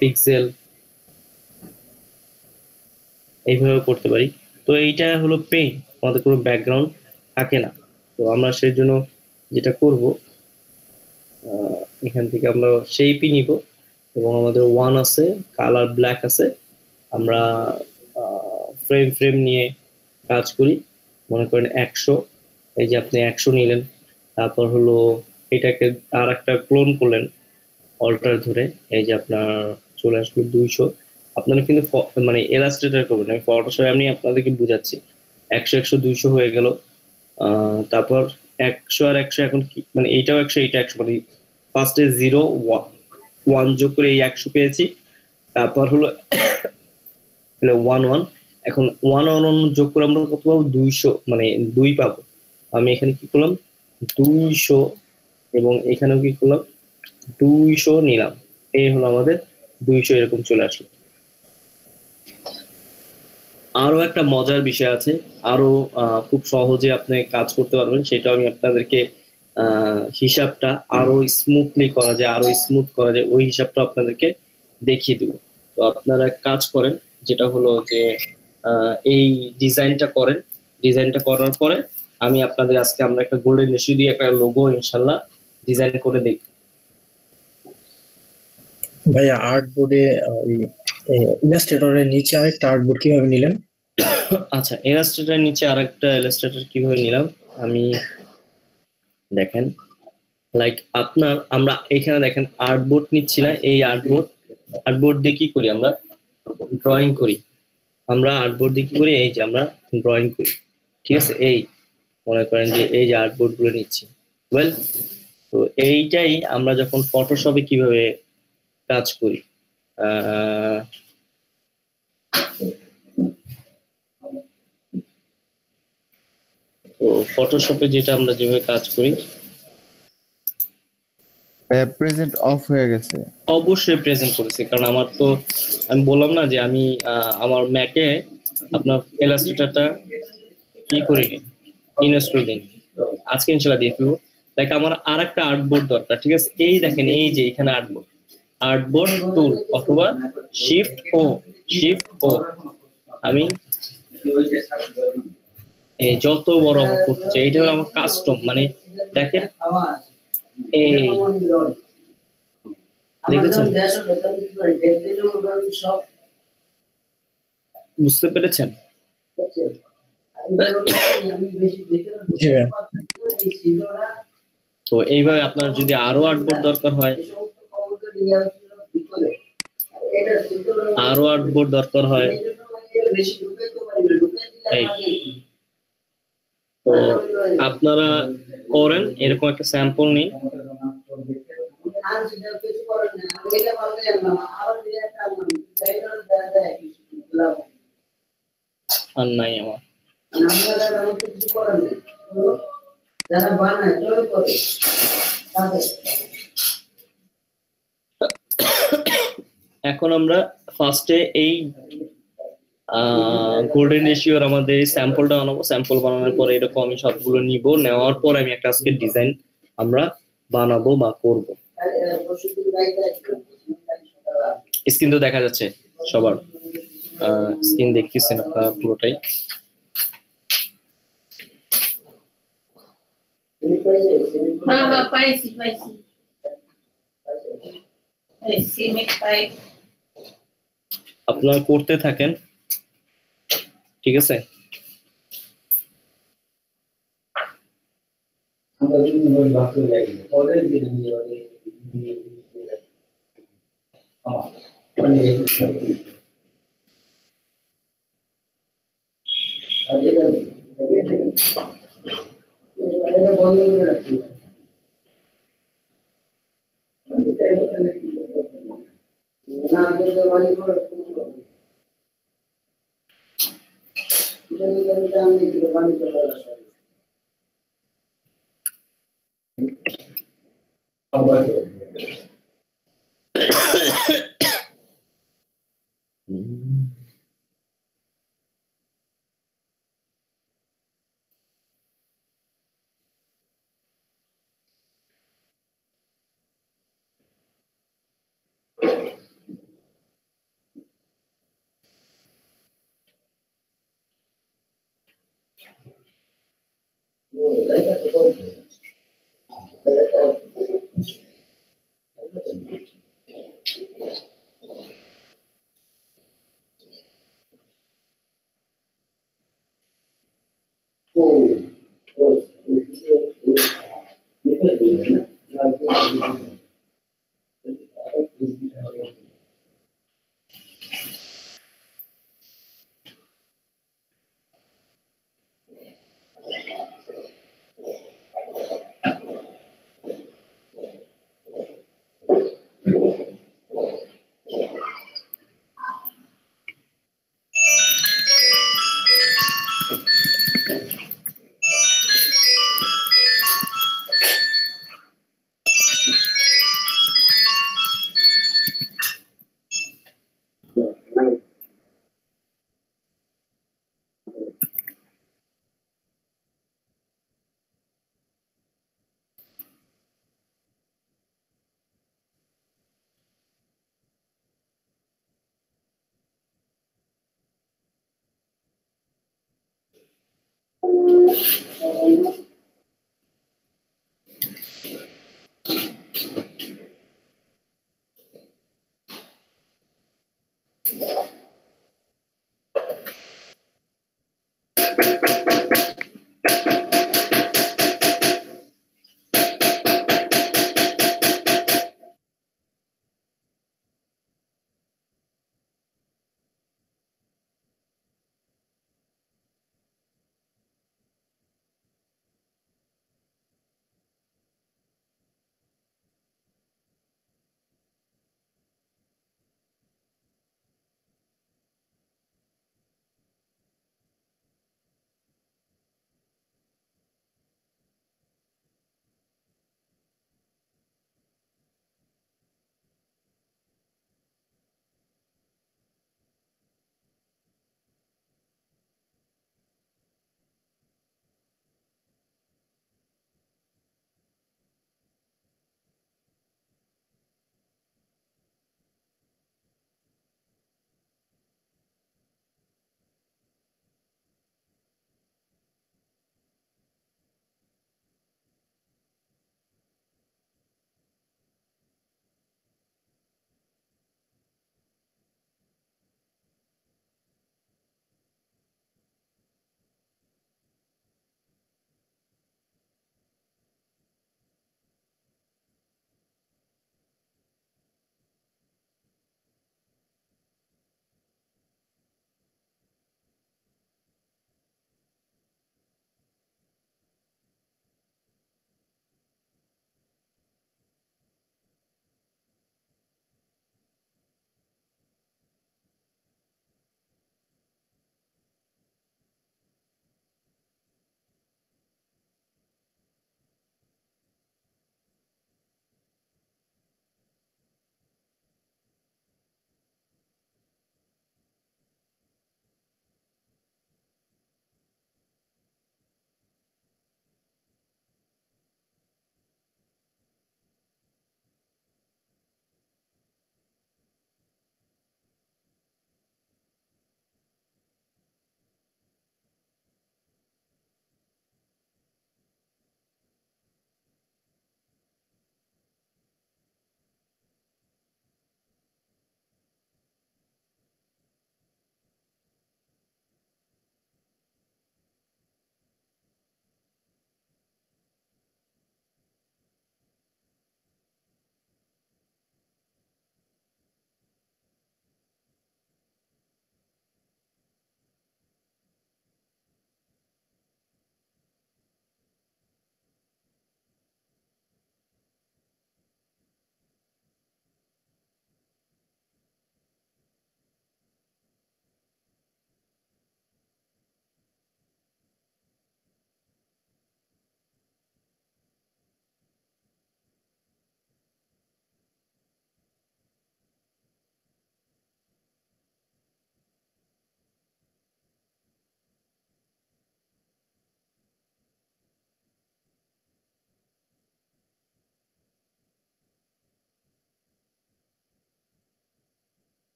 পিক্সেল, এইভাবে করতে পারি। তো এইটা হলো পেইন্ট, আমাদের কোনো ব্যাকগ্রাউন্ড থাকে না। তো আমরা সেই জন্য যেটা করব, এখান থেকে আমরা শেপই নিব, এবং আমাদের ওয়ান আছে, কালার ব্ল্যাক আছে, আমরা ফ্রেম ফ্রেম নিয়ে কাজ করি। মনে করেন 100, এই যে আপনি 100 নিলেন, তারপর হলো এটাকে আর একটা ক্লোন করলেন অল্টার ধরে, এই যে আপনার চলে আসলো 200। আপনারা কিন্তু মানে ইলাস্ট্রেটর করবেন, আমি ফটোশপে আমি আপনাদেরকে বুঝাচ্ছি। 100 100 200 হয়ে গেল, তারপর 100 আর 100 এখন কি, মানে এইটাও 100 এইটা 100, মানে ফার্স্টে 0 1 যোগ করে এই 100 পেয়েছি। তারপর হলো 1 1, এখন 1 1 যোগ করে আমরা কত পাবো, 200, মানে 2 পাবো। আমি এখানে কি করলাম 200, এবং এখানেও কি করলাম 200 নিলাম, এই হলো আমাদের 200, এরকম চলে আসলো। আরো একটা মজার বিষয় আছে, আরো খুব সহজে আপনি কাজ করতে পারবেন, সেটা আমি আপনাদেরকে হিসাবটা আরো স্মুথলি করা যায়, আরো স্মুথ করা যায়, ওই হিসাবটা আপনাদেরকে দেখিয়ে দিব। তো আপনারা কাজ করেন, যেটা হলো যে এই ডিজাইনটা করেন, ডিজাইনটা করার পরে আমি আপনাদের আজকে আমরা একটা গোল্ডেন রেশিও দিয়ে একটা লোগো ইনশাল্লাহ ডিজাইন করে দেখব। ভাইয়া আর্ট বোর্ডে ইলাস্ট্রেটরের নিচে আরেকটা আর্ট বোর্ড কিভাবে নিলেন? আচ্ছা, ইলাস্ট্রেটর নিচে আরেকটা ইলাস্ট্রেটর কিভাবে নিলাম, আমি দেখেন লাইক আপনার আমরা এখানে দেখেন আর্টবোর্ড নিচ্ছি না, এই আর্টবোর্ড দিয়ে কি করি, আমরা ড্রয়িং করি। আমরা আর্টবোর্ড দিয়ে কি করি, এই যে আমরা ড্রয়িং করি, ঠিক আছে? এই মনে করেন যে এই যে আর্টবোর্ড গুলো নিচ্ছি, ওয়েল, তো এইটাই আমরা যখন ফটোশপে কিভাবে কাজ করি, তো ফটোশপে যেটা আমরা যেভাবে কাজ করি প্রেজেন্ট অফ হয়ে গেছে। অবশ্যই প্রেজেন্ট করেছি, কারণ আমার তো আমি বললাম না যে আমি আমার ম্যাকে আপনার ইলাস্ট্রেটরটা কি করিনি, ইনস্টল দিন, আজকে ইনশাল্লাহ দিয়ে ফেলবো। লাইক আমার আর একটা আর্টবোর্ড দরকার, ঠিক আছে? এই দেখেন, এই যে এখানে আর্টবোর্ড টুল অথবা শিফট ও আমি এই যত বড় আমার করতে চাই, এটা হলো আমার কাস্টম। মানে দেখেন, এই দেখেছেন, বুঝতে পেরেছেন? জি ভাইয়া। তো এইভাবে আপনার যদি আরো আর্টবোর্ড দরকার হয়, এই তো আপনারা করেন, এরকম একটা স্যাম্পল নিন। আর নাই আমার এখন আমরা ফার্স্টে এই গোল্ডেন রেশিওর আমাদের স্যাম্পলটা বানাবো। স্যাম্পল বানানোর পরে এরকম আমি সবগুলো নিব, নেওয়ার পর আমি একটা আজকে ডিজাইন আমরা বানাবো বা করব। স্ক্রিন তো দেখা যাচ্ছে সবার, স্ক্রিন দেখতেছেন আপনারা পুরোটাই। আপনারা করতে থাকেন, ঠিক আছে?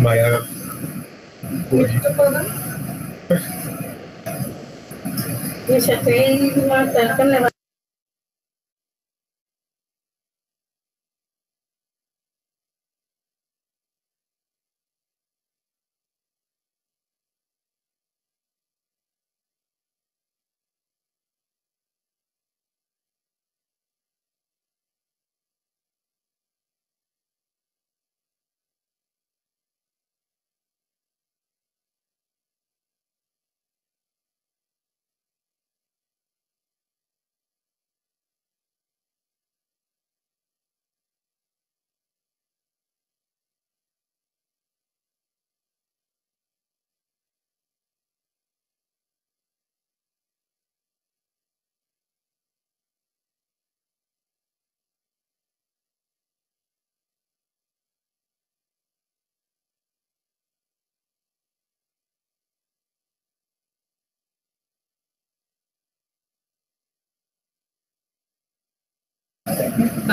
ভাইয়া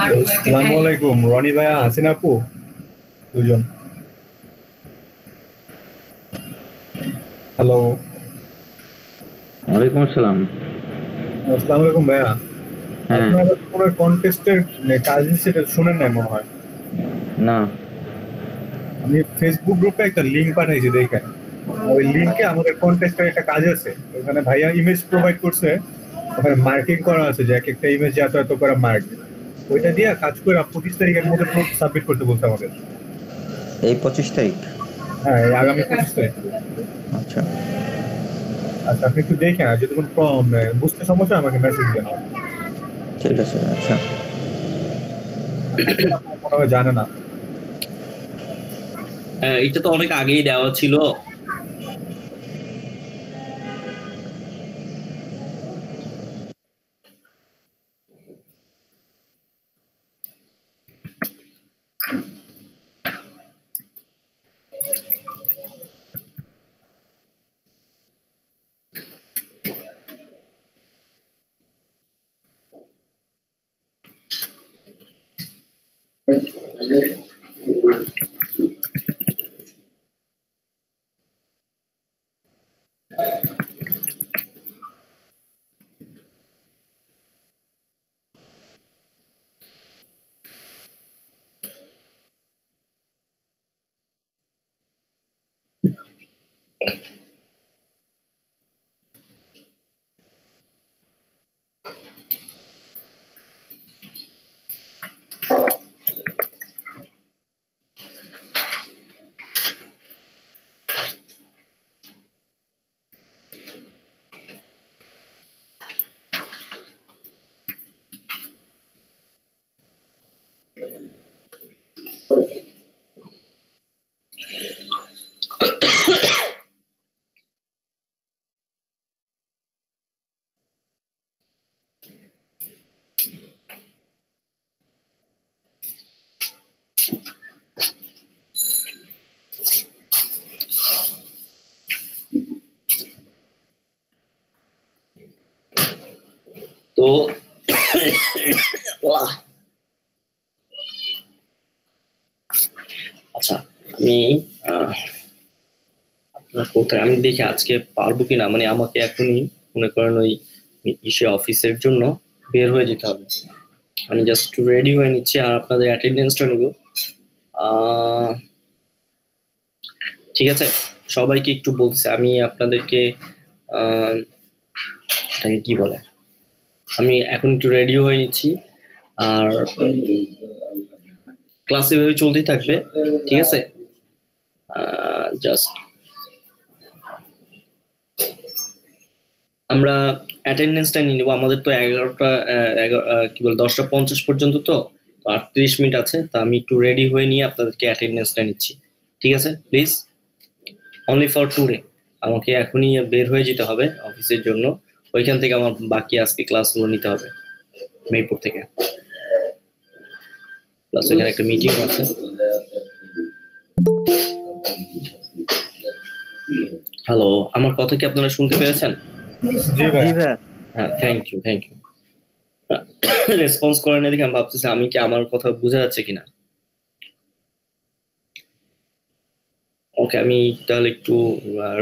আসসালামু আলাইকুম রনি ভাইয়া আছেন আপু দুজন হ্যালো ওয়ালাইকুম আসসালাম। আসসালামু আলাইকুম ভাইয়া হ্যাঁ। আপনারা কোনো কন্টেস্টের কাজ সেটা শুনেন না মনে হয় না। আমি ফেসবুক গ্রুপে একটা লিংক পাঠাইছি দেখেন ওই লিংকে আমাদের কন্টেস্টের একটা কাজ আছে ওখানে ভাইয়া ইমেজ প্রোভাইড করছে ওখানে মার্কিং করা আছে যে এক একটা ইমেজ এত এত করে মার্ক ওইটা দিয়ে কাজ করে 25 তারিখের মধ্যে সাবমিট করতে বলছে আমাদের এই 25 তারিখ? হ্যাঁ এই আগামী 25 তারিখ। আচ্ছা আচ্ছা আপনি একটু দেখেন আর যদি কোনো বুঝতে সমস্যা আমাকে মেসেজ দেন ঠিক আছে। আচ্ছা মনে হয় জানে না এটা তো অনেক আগেই দেওয়া ছিল। তো আচ্ছা আমি আপনার কোথায় আমি দেখি আজকে পারবো কিনা, মানে আমাকে এখনই মনে করেন ওই ইসে অফিসের জন্য বের হয়ে যেতে হবে। আমি জাস্ট রেডি হয়ে নিচ্ছি আর আপনাদের অ্যাটেন্ডেন্সটা নেব। ঠিক আছে, সবাইকে একটু বলছি আমি আপনাদেরকে এটাকে কি বলে, আমি এখন একটু রেডি হয়ে নিচ্ছি আর ক্লাস এভাবে চলতেই থাকবে। ঠিক আছে, জাস্ট আমরা অ্যাটেন্ডেন্সটা নিয়ে নেবো। আমাদের তো 11টা কি বল 10:50 পর্যন্ত, তো 38 মিনিট আছে। তা আমি একটু রেডি হয়ে নিয়ে আপনাদেরকে অ্যাটেন্ডেন্সটা নিচ্ছি। ঠিক আছে, প্লিজ অনলি ফর টুডে। আমাকে এখনই বের হয়ে যেতে হবে অফিসের জন্য, ওইখান থেকে আমার বাকি আজকে ক্লাসগুলো নিতে হবে মেহেরপুর থেকে। প্লাস এখানে একটা মিটিং আছে। হ্যালো, আমার কথা কি আপনারা শুনতে পেরেছেন? জি ভাই হ্যাঁ, থ্যাংক ইউ রেসপন্স করেন না দেখে আমি ভাবতেছি আমি কি আমার কথা বোঝা যাচ্ছে কিনা। ওকে, আমি তাহলে একটু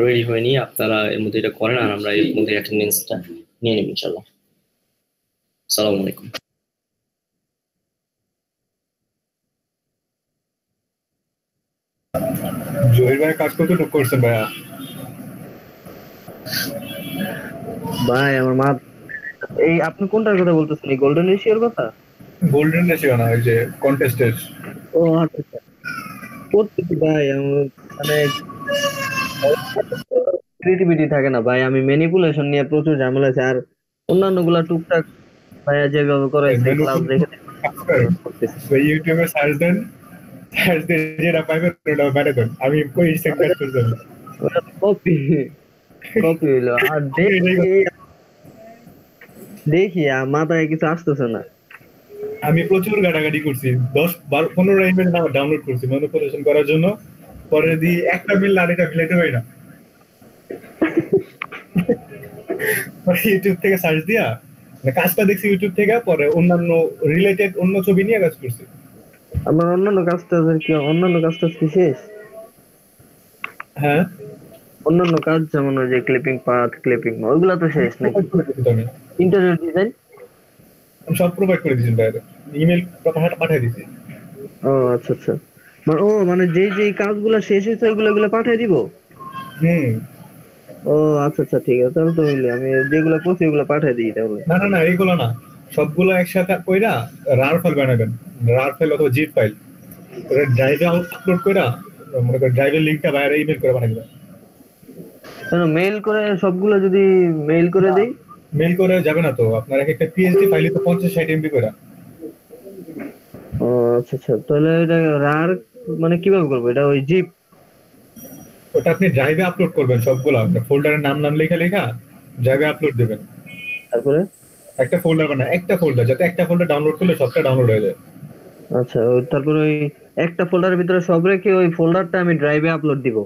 রেডি হয়ে নিই, আপনারা এর মধ্যে এটা করেন আর আমরা এর মধ্যে অ্যাটেন্ডেন্সটা নিয়ে নেব ইনশাল্লাহ। আসসালামু আলাইকুম। জহির ভাই কাজ কতটুকু করছেন ভাইয়া? ভাই আমার মা, এই আপনি কোনটার কথা বলতেছেন, এই গোল্ডেন রেশিওর কথা? গোল্ডেন রেশিও না, ওই যে কন্টেস্টের। ও আচ্ছা আচ্ছা, করতেছি ভাই মানে ক্রিয়েটিভিটি থাকে না ভাই, আমি ম্যানিপুলেশন নিয়ে প্রচুর ঝামেলা আছে, আর অন্যান্য গুলা টুকটাক ভাইয়া যেভাবে করাইছে ক্লাস দেখে করতেছি। ইউটিউবে সার্চ দেন, সার্চ দিয়ে যেটা পাইবেন ওটা বাইরে দেন। আমি কই সেক্টর করতে হবে। ওটা কপি কপি হইলো, আর দেখি দেখি মাথায় কিছু আসতেছে না। আমি প্রচুর ঘাটাঘাটি করছি, 10-12-15 ইমেল ডাউনলোড করছি ম্যানিপুলেশন করার জন্য। পরে দিয়ে একটা মিল আর এটা মিলাইতে পারি না। পরে ইউটিউব থেকে সার্চ দিয়া মানে কাজটা দেখছি ইউটিউব থেকে, পরে অন্যান্য রিলেটেড অন্য ছবি নিয়ে কাজ করছি। আমার অন্যান্য কাজটা কি, অন্যান্য কাজটা কি শেষ? হ্যাঁ, অন্যান্য কাজ যেমন ওই যে ক্লিপিং পাথ, ক্লিপিং ওইগুলা তো শেষ নাকি? ইন্টারনেট ডিজাইন আমি সব প্রোভাইড করে দিয়েছি বাইরে, ইমেল পাঠিয়ে দিয়েছি। ও আচ্ছা আচ্ছা, মানে যেই যেই কাজগুলো শেষ হয়েছে ওইগুলো এগুলো পাঠিয়ে দিব। হুম। ও আচ্ছা আচ্ছা, ঠিক আছে, তাহলে তো হইলে আমি যেগুলো করছি ওগুলো পাঠিয়ে দিই তাহলে। না না না, এইগুলো না, সবগুলো একসাথে কইরা রার ফাইল বানাবেন, রার ফাইল অথবা জিপ ফাইল, ওটা ড্রাইভে আপলোড কইরা মনে করেন ড্রাইভের লিংকটা বাইরে ইমেল করে বানাই দিবেন। কেন মেইল করে সবগুলো যদি মেইল করে দেই? মেল করে যাবে না তো, আপনার এক একটা পিএইচডি ফাইলে তো 50-60 এমবি করে। ও আচ্ছা আচ্ছা, তাহলে এটা রার মানে কিভাবে করবো এটা, ওই জিপ? ওটা আপনি ড্রাইভে আপলোড করবেন সবগুলো, আপনার ফোল্ডারের নাম নাম লেখা লেখা ড্রাইভে আপলোড দিবেন। তারপরে একটা ফোল্ডার বানা, একটা ফোল্ডার, যাতে একটা ফোল্ডার ডাউনলোড করলে সবটা ডাউনলোড হয়ে যায়। আচ্ছা, তারপরে ওই একটা ফোল্ডারের ভিতরে সব রেখে ওই ফোল্ডারটা আমি ড্রাইভে আপলোড দিব।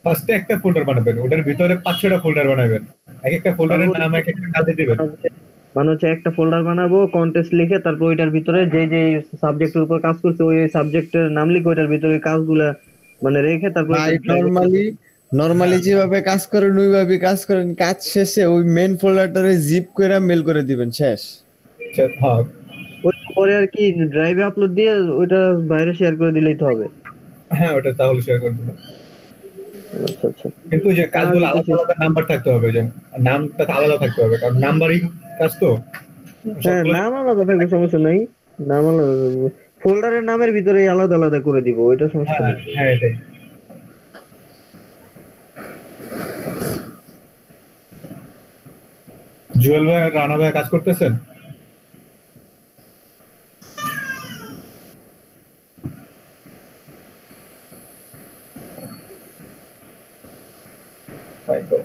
ফার্স্টে একটা ফোল্ডার বানাবেন, ওটার ভিতরে 5-6টা ফোল্ডার বানাবেন, এক একটা ফোল্ডারের নাম এক একটা কাজে দিবেন। মানে হচ্ছে একটা ফোল্ডার বানাবো কন্টেস্ট লিখে, তারপর ওইটার ভিতরে যে যে সাবজেক্টের উপর কাজ করছে ওই সাবজেক্টের নাম লিখে ওইটার ভিতরে কাজগুলা মানে রেখে তারপর ভাই নরমালি যেভাবে কাজ করেন ওইভাবে কাজ করেন, কাজ শেষে ওই মেইন ফোল্ডারটারে জিপ করে মেল করে দিবেন, শেষ। হ্যাঁ ওই পরে আর কি ড্রাইভে আপলোড দিয়ে ওইটা বাইরে শেয়ার করে দিলেই তো হবে। হ্যাঁ, ওটা তাহলে শেয়ার করে দিবেন। আচ্ছা আচ্ছা, কিন্তু যে কাজগুলো আলাদা আলাদা নাম্বার থাকতে হবে, যে নামটা আলাদা থাকতে হবে, কারণ নাম্বারিং কাজ তো। হ্যাঁ নাম আলাদা থাকলে সমস্যা নাই, নাম আলাদা, ফোল্ডারের নামের ভিতরে আলাদা আলাদা করে দিব, ওইটা সমস্যা হ্যাঁ নেই। হ্যাঁ, এটাই। জুয়েল ভাই আর রানা ভাই কাজ করতেছেন? তাই তো।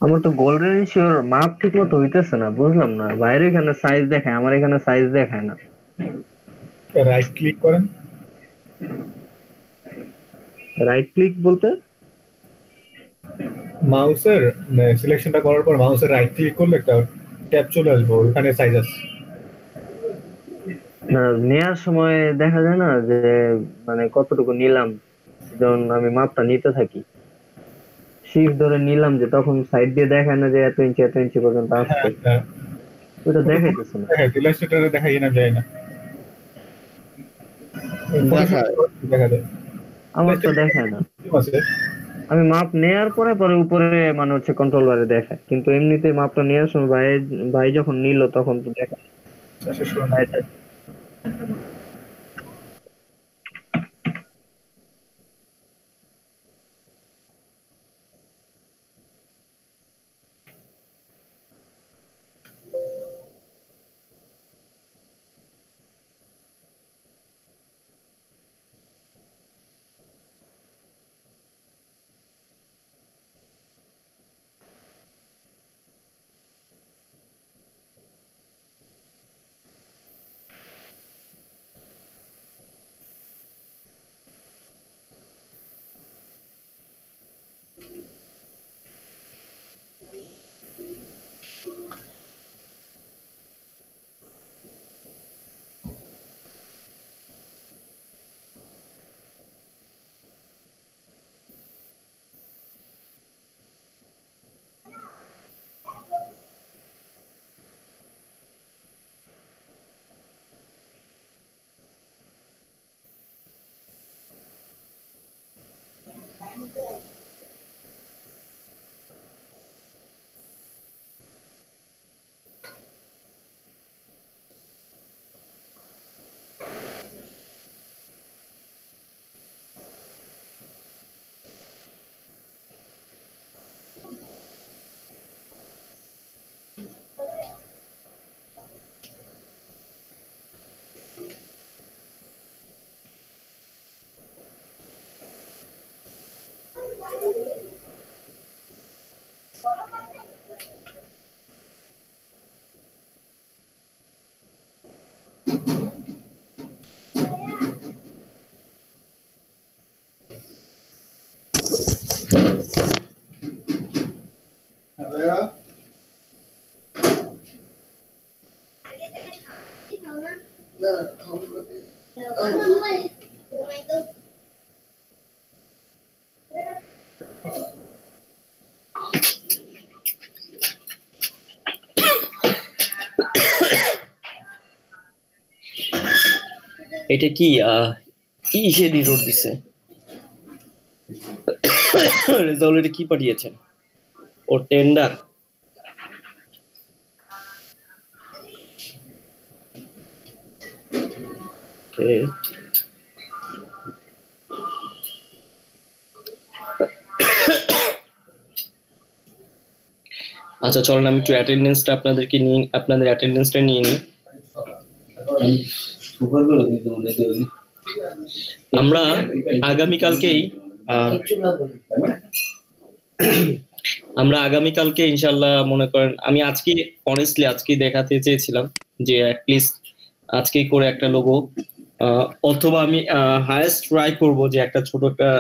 আমার তো গোল্ডেন রেশিওর মাপ ঠিক মতো হইতেছে না, বুঝলাম না, বাইরে এখানে সাইজ দেখায়, আমার এখানে সাইজ দেখায় না। রাইট ক্লিক করেন, রাইট ক্লিক বলতে? মাউসের সিলেকশনটা করার পর মাউসের রাইট ক্লিক করলে একটা ট্যাব চলে আসবে, ওখানে সাইজ আছে। না, নেয়ার সময় দেখা যায় না যে মানে কতটুকু নিলাম, যখন আমি মাপটা নিতে থাকি শিফট ধরে নিলাম, যে তখন সাইড দিয়ে দেখায় না যে এত ইঞ্চি পর্যন্ত আসছে, হ্যাঁ, ওটা দেখাইতেছে না। হ্যাঁ, ইলাস্ট্রেটরে দেখাই না যায় না, দেখায়। দেখা যায়। আমার তো দেখায় না, আছে। আমি মাপ নেয়ার পরে পরে উপরে মানে হচ্ছে কন্ট্রোল বারে দেখায়, কিন্তু এমনিতে মাপটা নেওয়ার সময় ভাই যখন নিল তখন তো দেখায়। শেষ করুন। এটা কি কি সে রিজোর্ট দিছে রেজাল্ট এটা কি পাঠিয়েছেন ও টেন্ডার আচ্ছা চলেন আমি একটু অ্যাটেন্ডেন্সটা আপনাদেরকে নিয়ে আপনাদের অ্যাটেন্ডেন্সটা নিয়ে নিই আমরা আগামীকালকেই ইনশাল্লাহ মনে করেন আমি আজকে অনেস্টলি আজকে দেখাতে চেয়েছিলাম যে অ্যাটলিস্ট আজকেই করে একটা লোগো অথবা আমি হাইয়েস্ট ট্রাই করব যে একটা ছোট একটা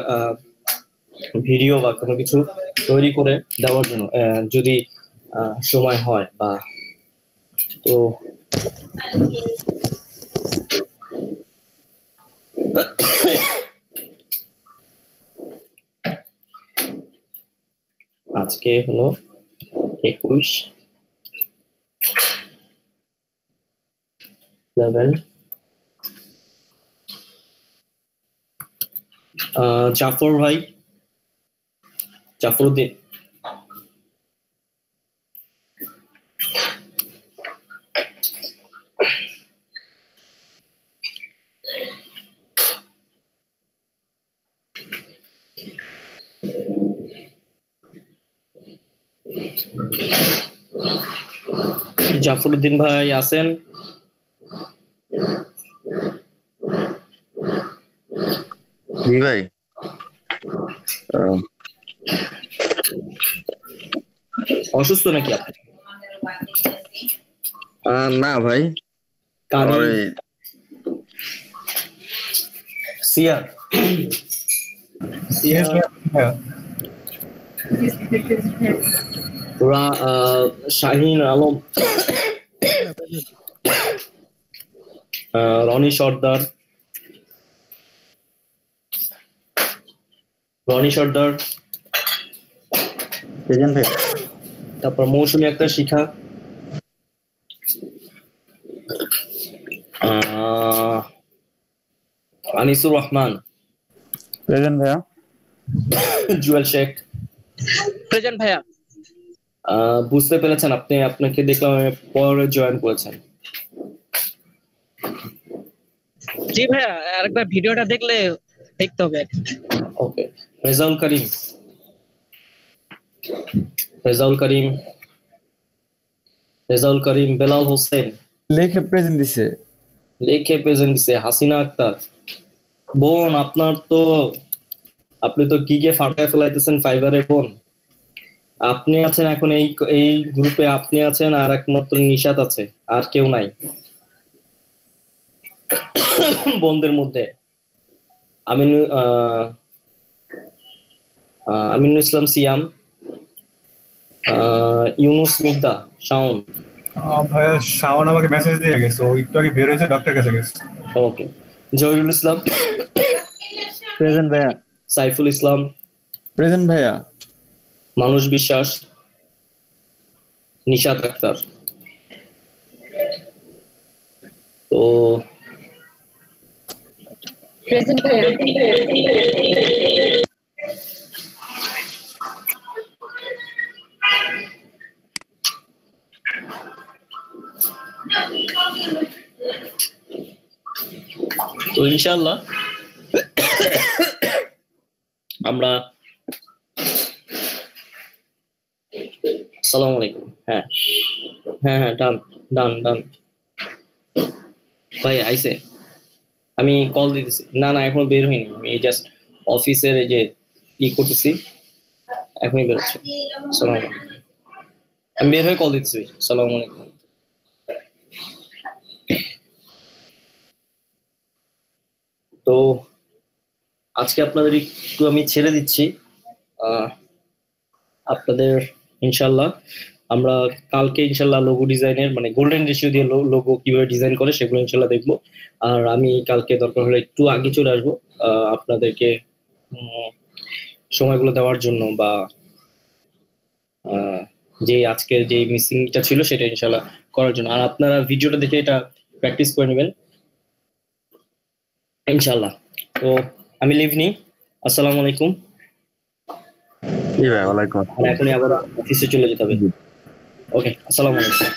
ভিডিও বা কোনো কিছু তৈরি করে দেওয়ার জন্য যদি সময় হয় বা তো আজকে হলো 21/11 জাফর ভাই জাফরউদ্দিন জাফরউদ্দিন ভাই আছেন জি ভাই অসুস্থ নাকি আপনি না ভাই সিয়া শাহিন আলম রনি সর্দার তারপর মৌসুমী একটা শিখা আনিসুর রহমান প্রেজেন্ট ভাইয়া জুয়েল শেখ প্রেজেন্ট ভাইয়া বুঝতে পেরেছেন আপনি আপনাকে দেখলাম পরে জয়েন করেছেন জি ভাইয়া আরেকবার ভিডিওটা দেখলে দেখতে হবে ওকে রেজাউল করিম বেলাল হোসেন লেখে প্রেজেন্ট দিছে হাসিনা আক্তার বোন আপনার তো আপনি তো গিগে ফাটায় ফেলাইতেছেন ফাইবারে বোন আপনি আছেন এখন এই গ্রুপে আপনি আছেন আর একমাত্র নিশাত আছে আর কেউ নাই বোনদের মধ্যে আমিনুল ইসলাম সিয়াম ইউনুস মির্জা শাওন ভাইয়া শাওন আমাকে মেসেজ দিয়ে গেছে ও একটু আগে বের হয়েছে ডক্টর কাছে গেছে ওকে জহিরুল ইসলাম প্রেজেন্ট ভাইয়া সাইফুল ইসলাম প্রেজেন্ট ভাইয়া মানুষ বিশ্বাস নিশাত আক্তার তো প্রেজেন্ট ভাইয়া তো ইনশাআল্লাহ আমরা আসসালামু আলাইকুম হ্যাঁ ডান ভাই আইছে আমি কল দিতেছি না এখন বের হইনি আমি জাস্ট অফিসের এই যে করতেছি এখনই বেরোচ্ছে আসসালামু আলাইকুম আমি বের হয়ে কল দিচ্ছি। আসসালামু আলাইকুম। তো আজকে আপনাদের একটু আমি ছেড়ে দিচ্ছি। আপনাদের ইনশাল্লাহ আমরা কালকে ইনশাল্লাহ লোগো ডিজাইনের মানে গোল্ডেন রেশিও দিয়ে লোগো কিভাবে ডিজাইন করে সেগুলো ইনশাল্লাহ দেখবো। আর আমি কালকে দরকার হলে একটু আগে চলে আসবো আপনাদেরকে সময়গুলো দেওয়ার জন্য, বা যে আজকের যে মিসিংটা ছিল সেটা ইনশাল্লাহ করার জন্য। আর আপনারা ভিডিওটা দেখে এটা প্র্যাকটিস করে নেবেন ইনশাল্লাহ। তো আমি লিভ নিই। আসসালামু আলাইকুম। জি ভাই, ওয়ালাইকুম আসসালাম। এখনই আবার অফিসে চলে যেতে হবে। ওকে, আসসালামু আলাইকুম।